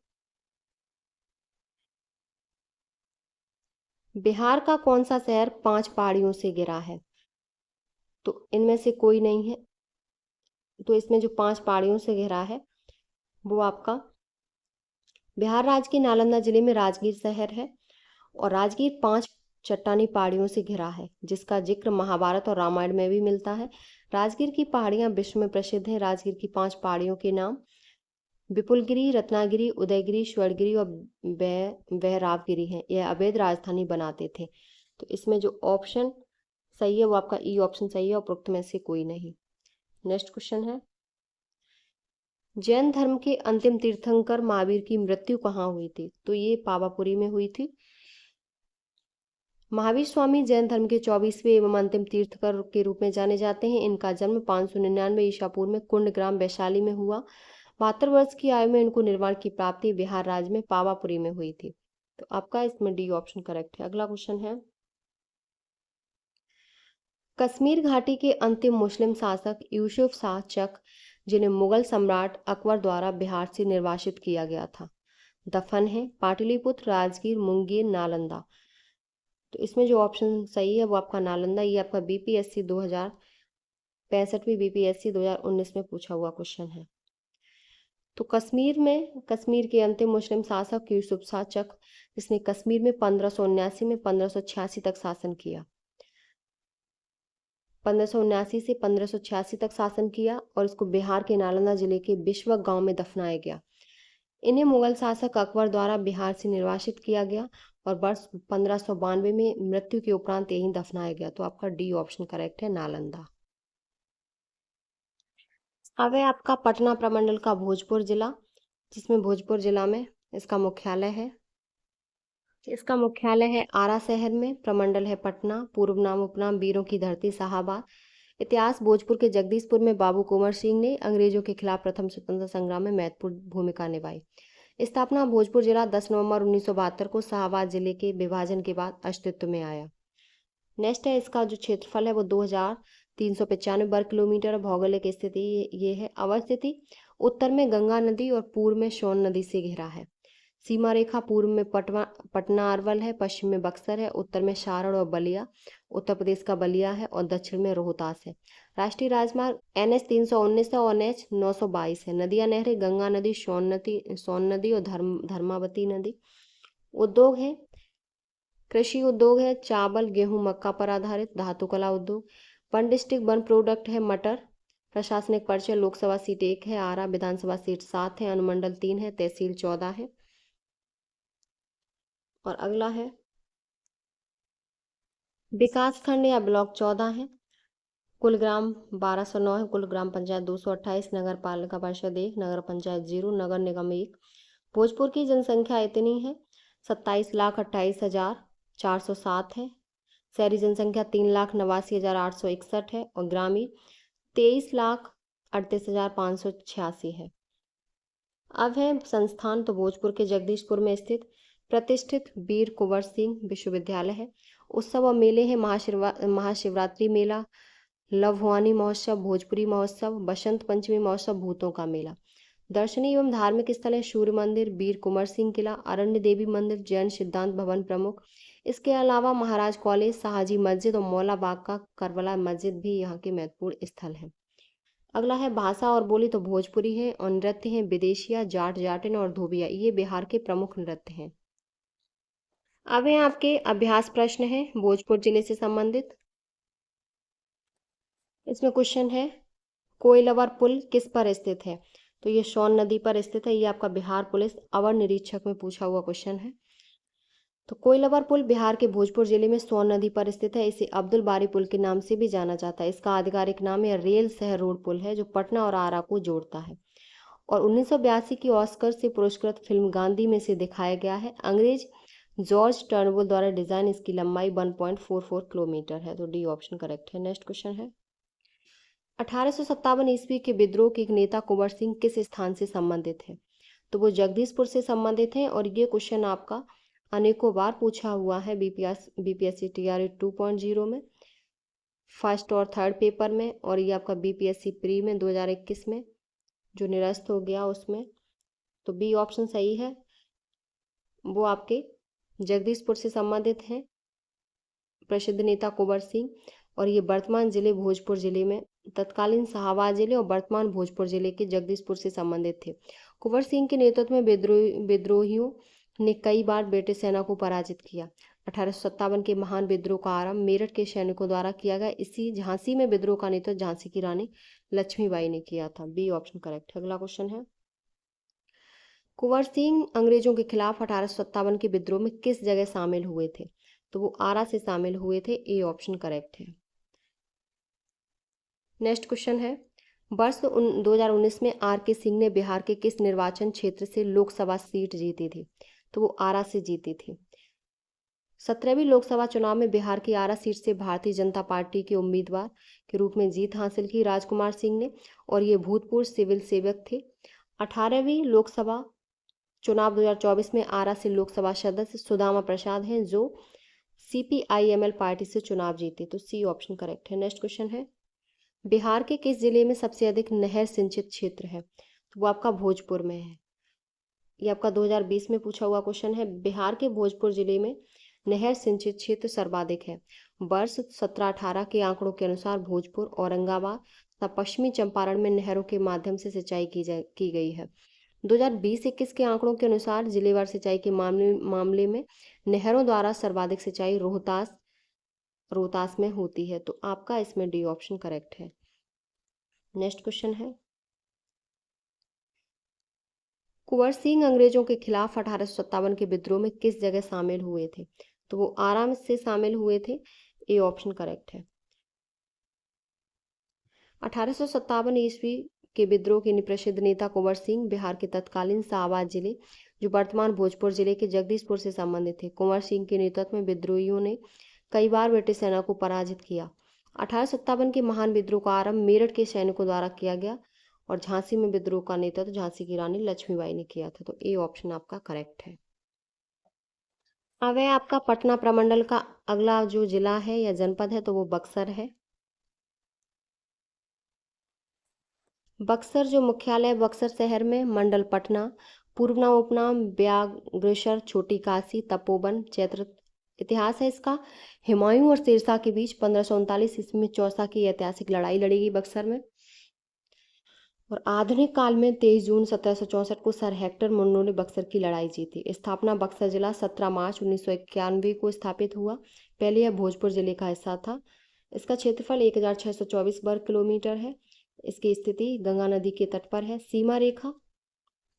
बिहार का कौन सा शहर 5 पहाड़ियों से घिरा है? तो इनमें से कोई नहीं है। तो इसमें जो 5 पहाड़ियों से घिरा है वो आपका बिहार राज्य के नालंदा जिले में राजगीर शहर है। और राजगीर 5 चट्टानी पहाड़ियों से घिरा है जिसका जिक्र महाभारत और रामायण में भी मिलता है। राजगीर की पहाड़ियां विश्व में प्रसिद्ध हैं। राजगीर की 5 पहाड़ियों के नाम विपुलगिरी, रत्नागिरी, उदयगिरी, स्वर्णगिरी और वैरावगिरी हैं। यह अवैध राजधानी बनाते थे। तो इसमें जो ऑप्शन सही है वो आपका ई ऑप्शन सही है, उपरोक्त में से कोई नहीं। नेक्स्ट क्वेश्चन है, जैन धर्म के अंतिम तीर्थंकर महावीर की मृत्यु कहाँ हुई थी? तो ये पावापुरी में हुई थी। महावीर स्वामी जैन धर्म के 24वें एवं अंतिम तीर्थकर के रूप में जाने जाते हैं। इनका जन्म 599 ईसा पूर्व में कुंड ग्राम वैशाली में हुआ। 72 वर्ष की आयु में इनको निर्वाण की प्राप्ति बिहार राज्य में पावापुरी में हुई थी। तो आपका इसमें डी ऑप्शन करेक्ट है। अगला क्वेश्चन है, कश्मीर घाटी के अंतिम मुस्लिम शासक यूसुफ शाह चक जिन्हें मुगल सम्राट अकबर द्वारा बिहार से निर्वासित किया गया था। दफन है, पाटलिपुत्र, राजगीर, मुंगेर, नालंदा। तो इसमें जो ऑप्शन सही है वो आपका नालंदा। ये आपका बीपीएससी 2065वीं बीपीएससी 2019 में पूछा हुआ क्वेश्चन है। तो कश्मीर के अंतिम मुस्लिम शासक यूसुफ शाह चक, जिसने कश्मीर में 1579 में 1586 तक शासन किया। 1579 से 1586 तक शासन किया और इसको बिहार के नालंदा जिले के बिश्वक गांव में दफनाया गया। इन्हें मुगल शासक अकबर द्वारा बिहार से निर्वासित किया गया और वर्ष 1592 में मृत्यु के उपरांत यहीं दफनाया गया। तो आपका डी ऑप्शन करेक्ट है, नालंदा। अब है आपका पटना प्रमंडल का भोजपुर जिला, जिसमें भोजपुर जिला में इसका मुख्यालय है। इसका मुख्यालय है आरा शहर में, प्रमंडल है पटना, पूर्व नाम उपनाम वीरों की धरती शाहाबाद। इतिहास भोजपुर के जगदीशपुर में बाबू कुंवर सिंह ने अंग्रेजों के खिलाफ प्रथम स्वतंत्रता संग्राम में महत्वपूर्ण भूमिका निभाई। स्थापना भोजपुर जिला 10 नवंबर 1972 को शाहाबाद जिले के विभाजन के बाद अस्तित्व में आया। नेक्स्ट है, इसका जो क्षेत्रफल है वो 2395 वर्ग किलोमीटर। भौगोलिक स्थिति ये है। अवस्थिति उत्तर में गंगा नदी और पूर्व में सोन नदी से घिरा है। सीमा रेखा पूर्व में पटना अरवल है, पश्चिम में बक्सर है, उत्तर में सारण और बलिया उत्तर प्रदेश का बलिया है और दक्षिण में रोहतास है। राष्ट्रीय राजमार्ग NH 319 है और NH 922 है। नदियां नहरें गंगा नदी, सोन नदी और धर्मावती नदी। उद्योग है, कृषि उद्योग है, चावल गेहूं मक्का पर आधारित। धातु कला उद्योग। वन डिस्ट्रिक्ट वन प्रोडक्ट है, मटर। प्रशासनिक परिचय लोकसभा सीट 1 है, आरा विधानसभा सीट 7 है, अनुमंडल 3 है, तहसील 14 है। और अगला है, विकास खंड या ब्लॉक 14 है। कुल ग्राम 1209 है, कुल ग्राम पंचायत 228, नगर पालिका परिषद 1, नगर पंचायत 0, नगर निगम 1। भोजपुर की जनसंख्या इतनी है 27,28,407 है। शहरी जनसंख्या 3,89,861 है और ग्रामीण 23,38,586 है। अब है संस्थान, तो भोजपुर के जगदीशपुर में स्थित प्रतिष्ठित वीर कुंवर सिंह विश्वविद्यालय है। उत्सव और मेले हैं, महाशिवरात्रि मेला, लवहुआनी महोत्सव, भोजपुरी महोत्सव, बसंत पंचमी महोत्सव, भूतों का मेला। दर्शनीय एवं धार्मिक स्थल है सूर्य मंदिर, वीर कुंवर सिंह किला, अरण्य देवी मंदिर, जैन सिद्धांत भवन प्रमुख। इसके अलावा महाराज कॉलेज, शाहजी मस्जिद और मौला बाग का करबला मस्जिद भी यहाँ के महत्वपूर्ण स्थल हैं। अगला है भाषा और बोली, तो भोजपुरी है और नृत्य हैं विदेशिया, जाट जाटिन और धोबिया। ये बिहार के प्रमुख नृत्य हैं। अब है आपके अभ्यास प्रश्न है भोजपुर जिले से संबंधित। इसमें क्वेश्चन है, कोइलवर पुल किस पर स्थित है? तो ये सोन नदी पर स्थित है। ये आपका बिहार पुलिस अवर निरीक्षक में पूछा हुआ क्वेश्चन है। तो कोइलवर पुल बिहार के भोजपुर जिले में सोन नदी पर स्थित है। इसे अब्दुल बारी पुल के नाम से भी जाना जाता है। इसका आधिकारिक नाम है रेल शहर रोड पुल है, जो पटना और आरा को जोड़ता है। और 1982 की ऑस्कर से पुरस्कृत फिल्म गांधी में से दिखाया गया है। अंग्रेज जॉर्ज टर्नबुल द्वारा डिजाइन। इसकी लंबाई 1.44 किलोमीटर है। तो डी ऑप्शन करेक्ट है। नेक्स्ट क्वेश्चन है, 1857 ईस्वी के विद्रोह के एक नेता कुंवर सिंह किस स्थान से संबंधित है? तो वो जगदीशपुर से संबंधित हैं। और ये क्वेश्चन आपका अनेकों बार पूछा हुआ है बीपीएससी टीआरई 2.0 में, फर्स्ट और थर्ड पेपर में, और ये आपका बीपीएससी प्री में 2021 में जो निरस्त हो गया उसमें। तो बी ऑप्शन सही है, वो आपके जगदीशपुर से संबंधित हैं प्रसिद्ध नेता कुंवर सिंह। और ये वर्तमान जिले भोजपुर जिले में, तत्कालीन शाहाबाद जिले और वर्तमान भोजपुर जिले के जगदीशपुर से संबंधित थे। कुंवर सिंह के नेतृत्व में विद्रोहियों ने कई बार ब्रिटिश सेना को पराजित किया। 1857 के महान विद्रोह का आरंभ मेरठ के सैनिकों द्वारा किया गया। इसी झांसी में विद्रोह का नेतृत्व झांसी की रानी लक्ष्मीबाई ने किया था। बी ऑप्शन करेक्ट है। अगला क्वेश्चन है, कुंवर सिंह अंग्रेजों के खिलाफ 1857 के विद्रोह में किस जगह शामिल हुए थे? तो वो आरा से शामिल हुए थे। ए ऑप्शन करेक्ट है। नेक्स्ट क्वेश्चन है, वर्ष 2019 में के सिंह ने बिहार के किस निर्वाचन क्षेत्र से लोकसभा सीट जीती थी? तो वो आरा से जीती थी। 17वीं लोकसभा चुनाव में बिहार की आरा सीट से भारतीय जनता पार्टी के उम्मीदवार के रूप में जीत हासिल की राजकुमार सिंह ने, और ये भूतपूर्व सिविल सेवक थे। 18वीं लोकसभा चुनाव 2024 में आरा से लोकसभा सदस्य सुदामा प्रसाद हैं, जो CPIML पार्टी से चुनाव जीते। तो सी ऑप्शन करेक्ट है। नेक्स्ट क्वेश्चन है, बिहार के किस जिले में सबसे अधिक नहर सिंचित क्षेत्र है? तो वो आपका भोजपुर में है। ये आपका 2020 में पूछा हुआ क्वेश्चन है। बिहार के भोजपुर जिले में नहर सिंचित क्षेत्र सर्वाधिक है। वर्ष 17-18 के आंकड़ों के अनुसार भोजपुर, औरंगाबाद तथा पश्चिमी चंपारण में नहरों के माध्यम से सिंचाई की गई है। 2020-21 के आंकड़ों के अनुसार जिलेवार सिंचाई के मामले में नहरों द्वारा सर्वाधिक सिंचाई रोहतास में होती है। तो आपका इसमें डी ऑप्शन करेक्ट है। नेक्स्ट क्वेश्चन है, कुंवर सिंह अंग्रेजों के खिलाफ 1857 के विद्रोह में किस जगह शामिल हुए थे? तो वो आराम से शामिल हुए थे। ए ऑप्शन करेक्ट है। 1857 ईस्वी के विद्रोह के प्रसिद्ध नेता कुंवर सिंह बिहार के तत्कालीन शाहबाद जिले, जो वर्तमान भोजपुर जिले के जगदीशपुर से संबंधित थे। कुंवर सिंह के नेतृत्व में विद्रोहियों ने कई बार ब्रिटिश सेना को पराजित किया। 1857 के महान विद्रोह का आरंभ मेरठ के सैनिकों द्वारा किया गया और झांसी में विद्रोह का नेतृत्व झांसी की रानी लक्ष्मीबाई ने किया था। तो ए ऑप्शन आपका करेक्ट है। अब है आपका पटना प्रमंडल का अगला जो जिला है या जनपद है, तो वो बक्सर है। बक्सर जो मुख्यालय है बक्सर शहर में, मंडल पटना, पूर्व नाम उपनाम व्याघ्रेश्वर, छोटी काशी, तपोवन, चैत्र। इतिहास है इसका, हुमायूं और शेरशाह के बीच 1539 ईस्वी में चौसा की ऐतिहासिक लड़ाई लड़ी गई बक्सर में। और आधुनिक काल में 23 जून 1764 को सर हेक्टर मुन्नो ने बक्सर की लड़ाई जीती। स्थापना बक्सर जिला 17 मार्च 1991 को स्थापित हुआ। पहले यह भोजपुर जिले का हिस्सा था। इसका क्षेत्रफल 1624 वर्ग किलोमीटर है। इसकी स्थिति गंगा नदी के तट पर है। सीमा रेखा,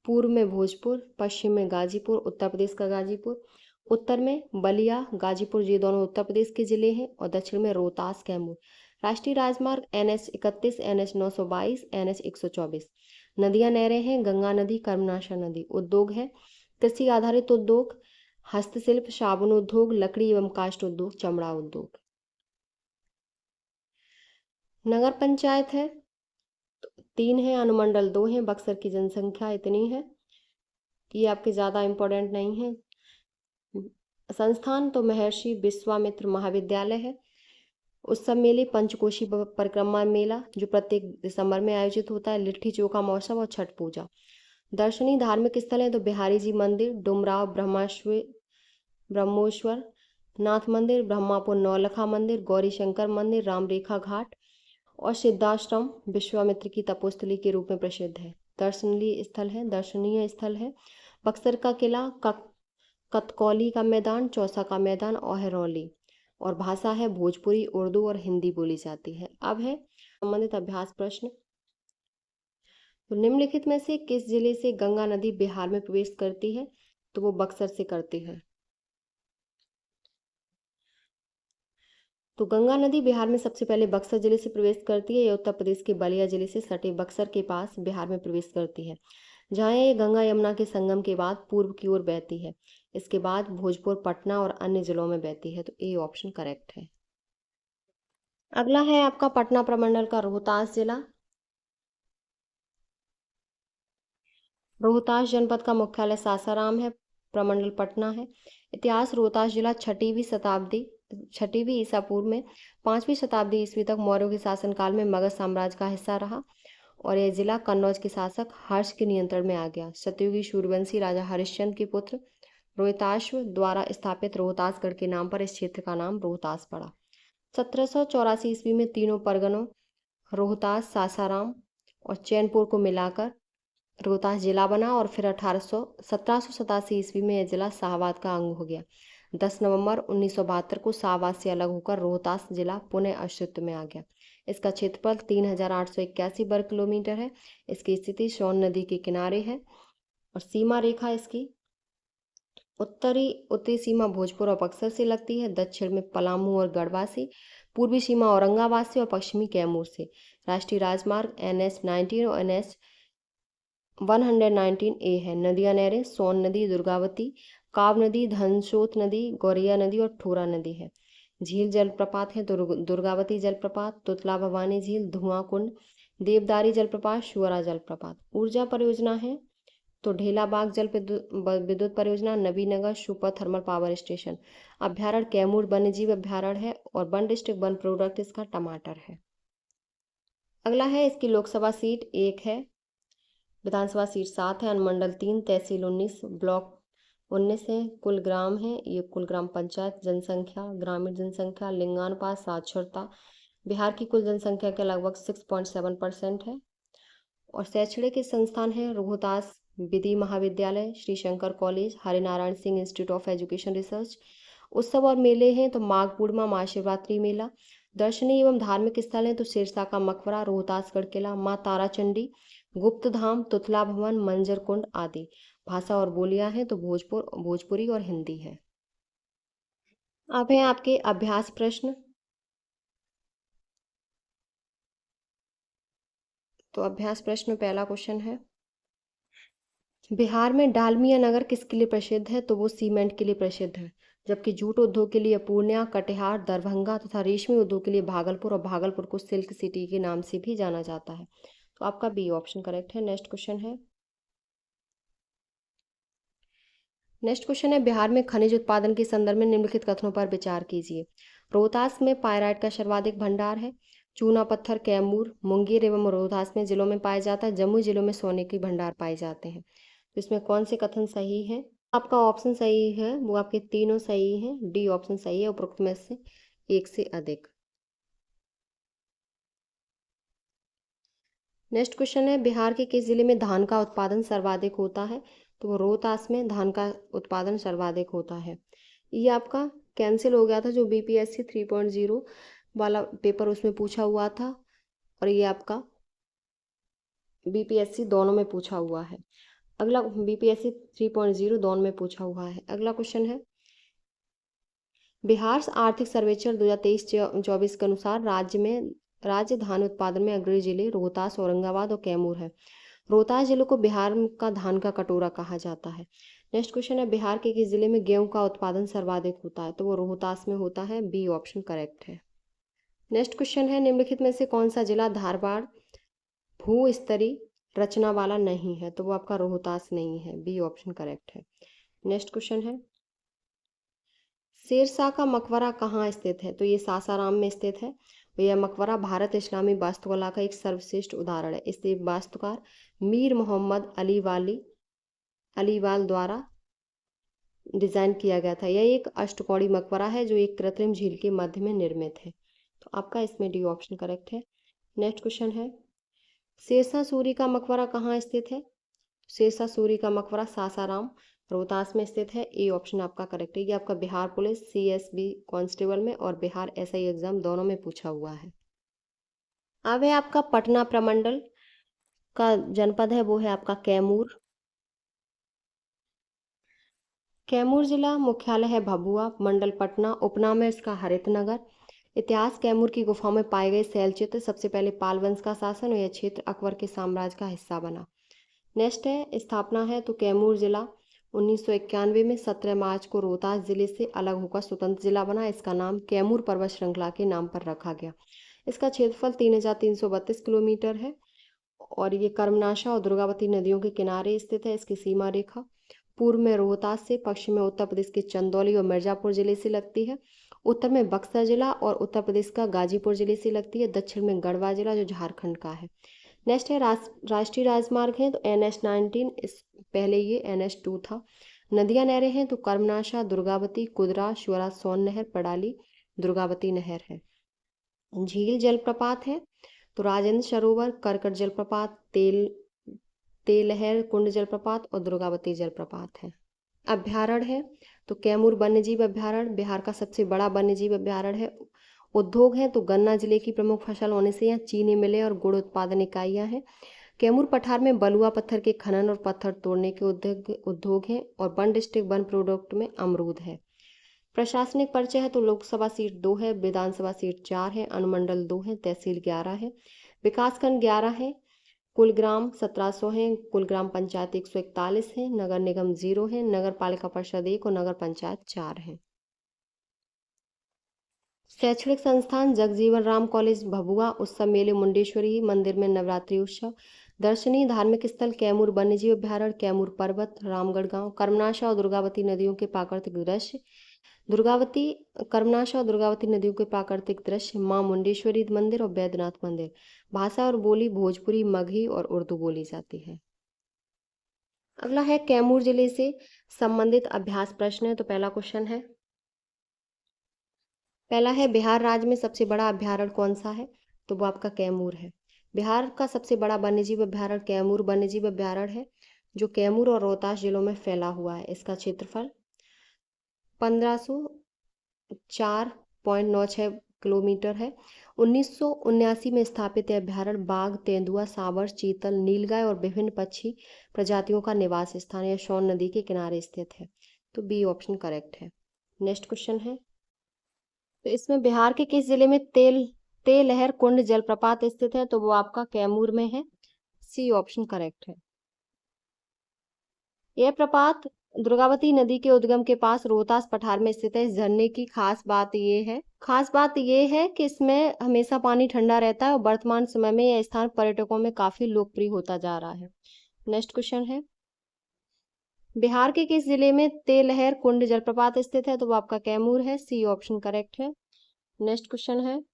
पूर्व में भोजपुर, पश्चिम में गाजीपुर, उत्तर प्रदेश का गाजीपुर, उत्तर में बलिया, गाजीपुर, ये दोनों उत्तर प्रदेश के जिले हैं, और दक्षिण में रोहतास, कैमूर। राष्ट्रीय राजमार्ग NH 31, NH 922, NH 124। नदियां नहरें हैं, गंगा नदी, कर्मनाशा नदी। उद्योग है, कृषि आधारित उद्योग, हस्तशिल्प, साबुन उद्योग, लकड़ी एवं काष्ठ उद्योग, चमड़ा उद्योग। नगर पंचायत है, 3 है, अनुमंडल 2 है। बक्सर की जनसंख्या इतनी है, ये आपके ज़्यादा इम्पोर्टेंट नहीं है। संस्थान तो महर्षि विश्वामित्र महाविद्यालय है। उत्सव मेले, पंचकोशी परिक्रमा मेला जो प्रत्येक दिसंबर में आयोजित होता है, लिट्टी चोखा महोत्सव और छठ पूजा। दर्शनीय धार्मिक स्थल है तो बिहारी जी मंदिर, डुमराव ब्रह्मोश्वर नाथ मंदिर, ब्रह्मापुर नौलखा मंदिर, गौरी शंकर मंदिर, रामरेखा घाट और सिद्धाश्रम विश्वामित्र की तपोस्थली के रूप में प्रसिद्ध है। दर्शनीय स्थल है बक्सर का किला, कतकौली का मैदान, चौसा का मैदान और हिरौली। और भाषा है भोजपुरी, उर्दू और हिंदी बोली जाती है। अब है संबंधित अभ्यास प्रश्न। तो निम्नलिखित में से किस जिले से गंगा नदी बिहार में प्रवेश करती है? तो वो बक्सर से करती है। तो गंगा नदी बिहार में सबसे पहले बक्सर जिले से प्रवेश करती है। ये उत्तर प्रदेश के बलिया जिले से सटे बक्सर के पास बिहार में प्रवेश करती है, जहाँ ये गंगा यमुना के संगम के बाद पूर्व की ओर बहती है। इसके बाद भोजपुर, पटना और अन्य जिलों में बहती है। तो ए ऑप्शन करेक्ट है। अगला है आपका पटना प्रमंडल का रोहतास जिला। रोहतास जनपद का मुख्यालय सासाराम है, प्रमंडल पटना है। इतिहास, रोहतास जिला 6वीं ईसा पूर्व में 5वीं शताब्दी ईस्वी तक मौर्यों के शासनकाल में मगध साम्राज्य का हिस्सा रहा और यह जिला कन्नौज के शासक हर्ष के नियंत्रण में आ गया। सतयुगी सूर्यवंशी राजा हरिश्चंद्र के पुत्र रोहिताश्व द्वारा स्थापित रोहतासगढ़ के नाम पर इस क्षेत्र का नाम रोहतास पड़ा। 1784 ईस्वी में तीनों परगनों रोहतास, सासाराम और चैनपुर को मिलाकर रोहतास जिला बना और फिर 1787 ईस्वी में यह जिला शाहबाद का अंग हो गया। 10 नवंबर 1972 को शाहबाद से अलग होकर रोहतास जिला पुनः अस्तित्व में आ गया। इसका क्षेत्रफल 3881 वर्ग किलोमीटर है। इसकी स्थिति सोन नदी के किनारे है और सीमा रेखा इसकी उत्तरी सीमा भोजपुर और बक्सर से लगती है, दक्षिण में पलामू और गढ़वा से, पूर्वी सीमा औरंगाबाद से और पश्चिमी कैमूर से। राष्ट्रीय राजमार्ग NH 19 और NH 119A है। नदियां नहरें सोन नदी, दुर्गावती, काव नदी, धनसोत नदी, गौरिया नदी और ठोरा नदी है। झील जलप्रपात है दुर्गावती जलप्रपात, तुतला भवानी झील, धुआं कुंड, देवदारी जलप्रपात, शुअरा जलप्रपात। ऊर्जा परियोजना है तो ढेलाबाग जल विद्युत परियोजना, Nabinagar super thermal power station. अभ्यारण्य कैमूर वन्यजीव अभ्यारण्य है और वन डिस्ट्रिक्ट वन प्रोडक्ट इसका टमाटर है। अगला है इसकी लोकसभा सीट 1 है। विधानसभा सीट 7 है, अनुमंडल 3, तहसील 19, ब्लॉक 19 है। कुल ग्राम है, ये कुल ग्राम पंचायत। जनसंख्या, ग्रामीण जनसंख्या, लिंगानुपात, साक्षरता बिहार की कुल जनसंख्या के लगभग 6.7% है। और शैक्षणिक संस्थान है रोहतास विधि महाविद्यालय, Shri Shankar college, Harinarayan Singh institute of education research. उत्सव और मेले हैं तो माघ पूर्णिमा, महाशिवरात्रि मेला। दर्शनीय एवं धार्मिक स्थल हैं तो सिरसा का मकबरा, रोहतासगढ़ किला, माँ ताराचंडी, गुप्त धाम, तुतला भवन, मंजर कुंड आदि। भाषा और बोलियां हैं तो भोजपुरी और हिंदी है। अब है आपके अभ्यास प्रश्न। तो अभ्यास प्रश्न पहला क्वेश्चन है, बिहार में डालमिया नगर किसके लिए प्रसिद्ध है? तो वो सीमेंट के लिए प्रसिद्ध है। जबकि जूट उद्योग के लिए पूर्णिया, कटिहार, दरभंगा तथा रेशमी उद्योग के लिए भागलपुर, और भागलपुर को सिल्क सिटी के नाम से भी जाना जाता है। तो आपका बी ऑप्शन करेक्ट है। नेक्स्ट क्वेश्चन है, बिहार में खनिज उत्पादन के संदर्भ में निम्नलिखित कथनों पर विचार कीजिए। रोहतास में पायराइट का सर्वाधिक भंडार है। चूना पत्थर कैमूर, मुंगेर एवं रोहतास में जिलों में पाया जाता है। जम्मू जिलों में सोने के भंडार पाए जाते हैं। तो इसमें कौन से कथन सही है? आपका ऑप्शन सही है, वो आपके तीनों सही हैं। डी ऑप्शन सही है, उपरोक्त में से एक से अधिक। नेक्स्ट क्वेश्चन है, बिहार के किस जिले में धान का उत्पादन सर्वाधिक होता है? तो वो रोहतास में धान का उत्पादन सर्वाधिक होता है। ये आपका कैंसिल हो गया था जो बीपीएससी 3.0 वाला पेपर, उसमें पूछा हुआ था, और ये आपका बीपीएससी दोनों में पूछा हुआ है। अगला बीपीएससी 3.0 दोनों में पूछा हुआ है। अगला क्वेश्चन है, बिहार आर्थिक सर्वेक्षण 2023-24 के अनुसार राज्य धान उत्पादन में अग्रणी जिले रोहतास, औरंगाबाद और कैमूर है। रोहतास जिले को बिहार का धान का कटोरा कहा जाता है। नेक्स्ट क्वेश्चन है, बिहार के किस जिले में गेहूं का उत्पादन सर्वाधिक होता है? तो वो रोहतास में होता है। बी ऑप्शन करेक्ट है। नेक्स्ट क्वेश्चन है, निम्नलिखित में से कौन सा जिला धारवाड़ भू स्तरीय रचना वाला नहीं है? तो वो आपका रोहतास नहीं है। बी ऑप्शन करेक्ट है। नेक्स्ट क्वेश्चन है, शेरशाह का मकबरा कहाँ स्थित है? तो ये सासाराम में स्थित है। यह मकबरा भारत इस्लामी वास्तुकला का एक सर्वश्रेष्ठ उदाहरण है। इसे वास्तुकार मीर मोहम्मद अलीवाल द्वारा डिजाइन किया गया था। यह एक अष्टकोणीय मकबरा है जो एक कृत्रिम झील के मध्य में निर्मित है। तो आपका इसमें डी ऑप्शन करेक्ट है। नेक्स्ट क्वेश्चन है, शेरशाह सूरी का मकबरा कहाँ स्थित है? शेरशाह सूरी का मकबरा सासाराम रोहतास में स्थित है। ए ऑप्शन आपका करेक्ट है। ये आपका बिहार पुलिस सीएसबी कांस्टेबल में और बिहार एसआई एग्जाम दोनों में पूछा हुआ है। अब है आपका पटना प्रमंडल का जनपद है, वो है आपका कैमूर। कैमूर जिला मुख्यालय है भभुआ, मंडल पटना, उपनाम है इसका हरितनगर। इतिहास, कैमूर की गुफाओं में पाए गए शैल चित्र सबसे पहले पाल वंश का शासन और यह क्षेत्र अकबर के साम्राज्य का हिस्सा बना। नेक्स्ट है स्थापना है तो कैमूर जिला 1991 में 17 मार्च को रोहतास जिले से अलग होकर स्वतंत्र जिला बना। इसका नाम कैमूर पर्वत श्रृंखला के नाम पर रखा गया। इसका क्षेत्रफल 3332 किलोमीटर है और ये कर्मनाशा और दुर्गावती नदियों के किनारे स्थित है। इसकी सीमा रेखा पूर्व में रोहतास से, पश्चिम में उत्तर प्रदेश के चंदौली और मिर्जापुर जिले से लगती है, उत्तर में बक्सर जिला और उत्तर प्रदेश का गाजीपुर जिले से लगती है, दक्षिण में गढ़वा जिला जो झारखंड का है। नेक्स्ट है राष्ट्रीय राजमार्ग है तो NH-19, इस पहले ये NH-2 था। नदियां नहरें हैं तो कर्मनाशा, दुर्गावती, कुदरा, श्वरा, सोन नहर, पडाली, दुर्गावती नहर है। झील जलप्रपात है तो राजेंद्र सरोवर, करकट जलप्रपात, तेलहर कुंड जलप्रपात और दुर्गावती जलप्रपात है। अभ्यारण्य है तो कैमूर वन्यजीव अभ्यारण्य बिहार का सबसे बड़ा वन्यजीव अभ्यारण्य है। उद्योग है तो गन्ना जिले की प्रमुख फसल होने से यहाँ चीनी मिलें और गुड़ उत्पादन इकाइयाँ हैं। कैमूर पठार में बलुआ पत्थर के खनन और पत्थर तोड़ने के उद्योग हैं और वन डिस्ट्रिक्ट वन प्रोडक्ट में अमरूद है। प्रशासनिक परिचय है तो लोकसभा सीट 2 है, विधानसभा सीट 4 है, अनुमंडल 2 है, तहसील 11 है, विकासखंड 11 है, कुल ग्राम 1700 है, कुल ग्राम पंचायत 141 है, नगर निगम 0 है, नगर पालिका परिषद 1 और नगर पंचायत 4 है। शैक्षणिक संस्थान जगजीवन राम कॉलेज भभुआ, उत्सव मेले मुंडेश्वरी मंदिर में नवरात्रि उत्सव, दर्शनीय धार्मिक स्थल कैमूर वन्यजीव अभ्यारण्य, कैमूर पर्वत, रामगढ़ गांव, कर्मनाशा और दुर्गावती नदियों के प्राकृतिक दृश्य, कर्मनाशा और दुर्गावती नदियों के प्राकृतिक दृश्य, मां मुंडेश्वरी मंदिर और बैद्यनाथ मंदिर। भाषा और बोली भोजपुरी, मगही और उर्दू बोली जाती है। अगला है कैमूर जिले से संबंधित अभ्यास प्रश्न है। तो पहला क्वेश्चन है, पहला है बिहार राज्य में सबसे बड़ा अभ्यारण्य कौन सा है? तो वो आपका कैमूर है। बिहार का सबसे बड़ा वन्यजीव अभ्यारण्य कैमूर वन्यजीव अभ्यारण्य है, जो कैमूर और रोहतास जिलों में फैला हुआ है। इसका क्षेत्रफल 1504.96 किलोमीटर है। 1979 में स्थापित यह अभ्यारण्य बाघ, तेंदुआ, सांभर, चीतल, नीलगाय और विभिन्न पक्षी प्रजातियों का निवास स्थान है। सोन नदी के किनारे स्थित है। तो बी ऑप्शन करेक्ट है। नेक्स्ट क्वेश्चन है, तो इसमें बिहार के किस जिले में तेलहर कुंड जलप्रपात स्थित है? तो वो आपका कैमूर में है। सी ऑप्शन करेक्ट है। यह प्रपात दुर्गावती नदी के उद्गम के पास रोहतास पठार में स्थित है। इस झरने की खास बात ये है कि इसमें हमेशा पानी ठंडा रहता है और वर्तमान समय में यह स्थान पर्यटकों में काफी लोकप्रिय होता जा रहा है। नेक्स्ट क्वेश्चन है, बिहार के किस जिले में तेलहर कुंड जलप्रपात स्थित है? तो वो आपका कैमूर है। सी ऑप्शन करेक्ट है। नेक्स्ट क्वेश्चन है,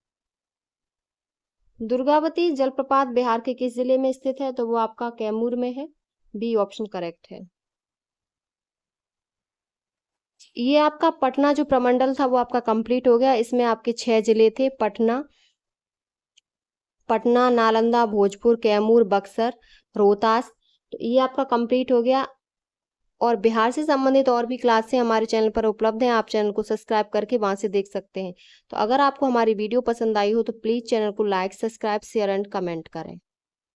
दुर्गावती जलप्रपात बिहार के किस जिले में स्थित है? तो वो आपका कैमूर में है। बी ऑप्शन करेक्ट है। ये आपका पटना जो प्रमंडल था वो आपका कंप्लीट हो गया। इसमें आपके 6 जिले थे, पटना, नालंदा, भोजपुर, कैमूर, बक्सर, रोहतास। तो ये आपका कंप्लीट हो गया। और बिहार से संबंधित और भी क्लासें हमारे चैनल पर उपलब्ध हैं, आप चैनल को सब्सक्राइब करके वहां से देख सकते हैं। तो अगर आपको हमारी वीडियो पसंद आई हो तो प्लीज़ चैनल को like, subscribe, share and comment करें।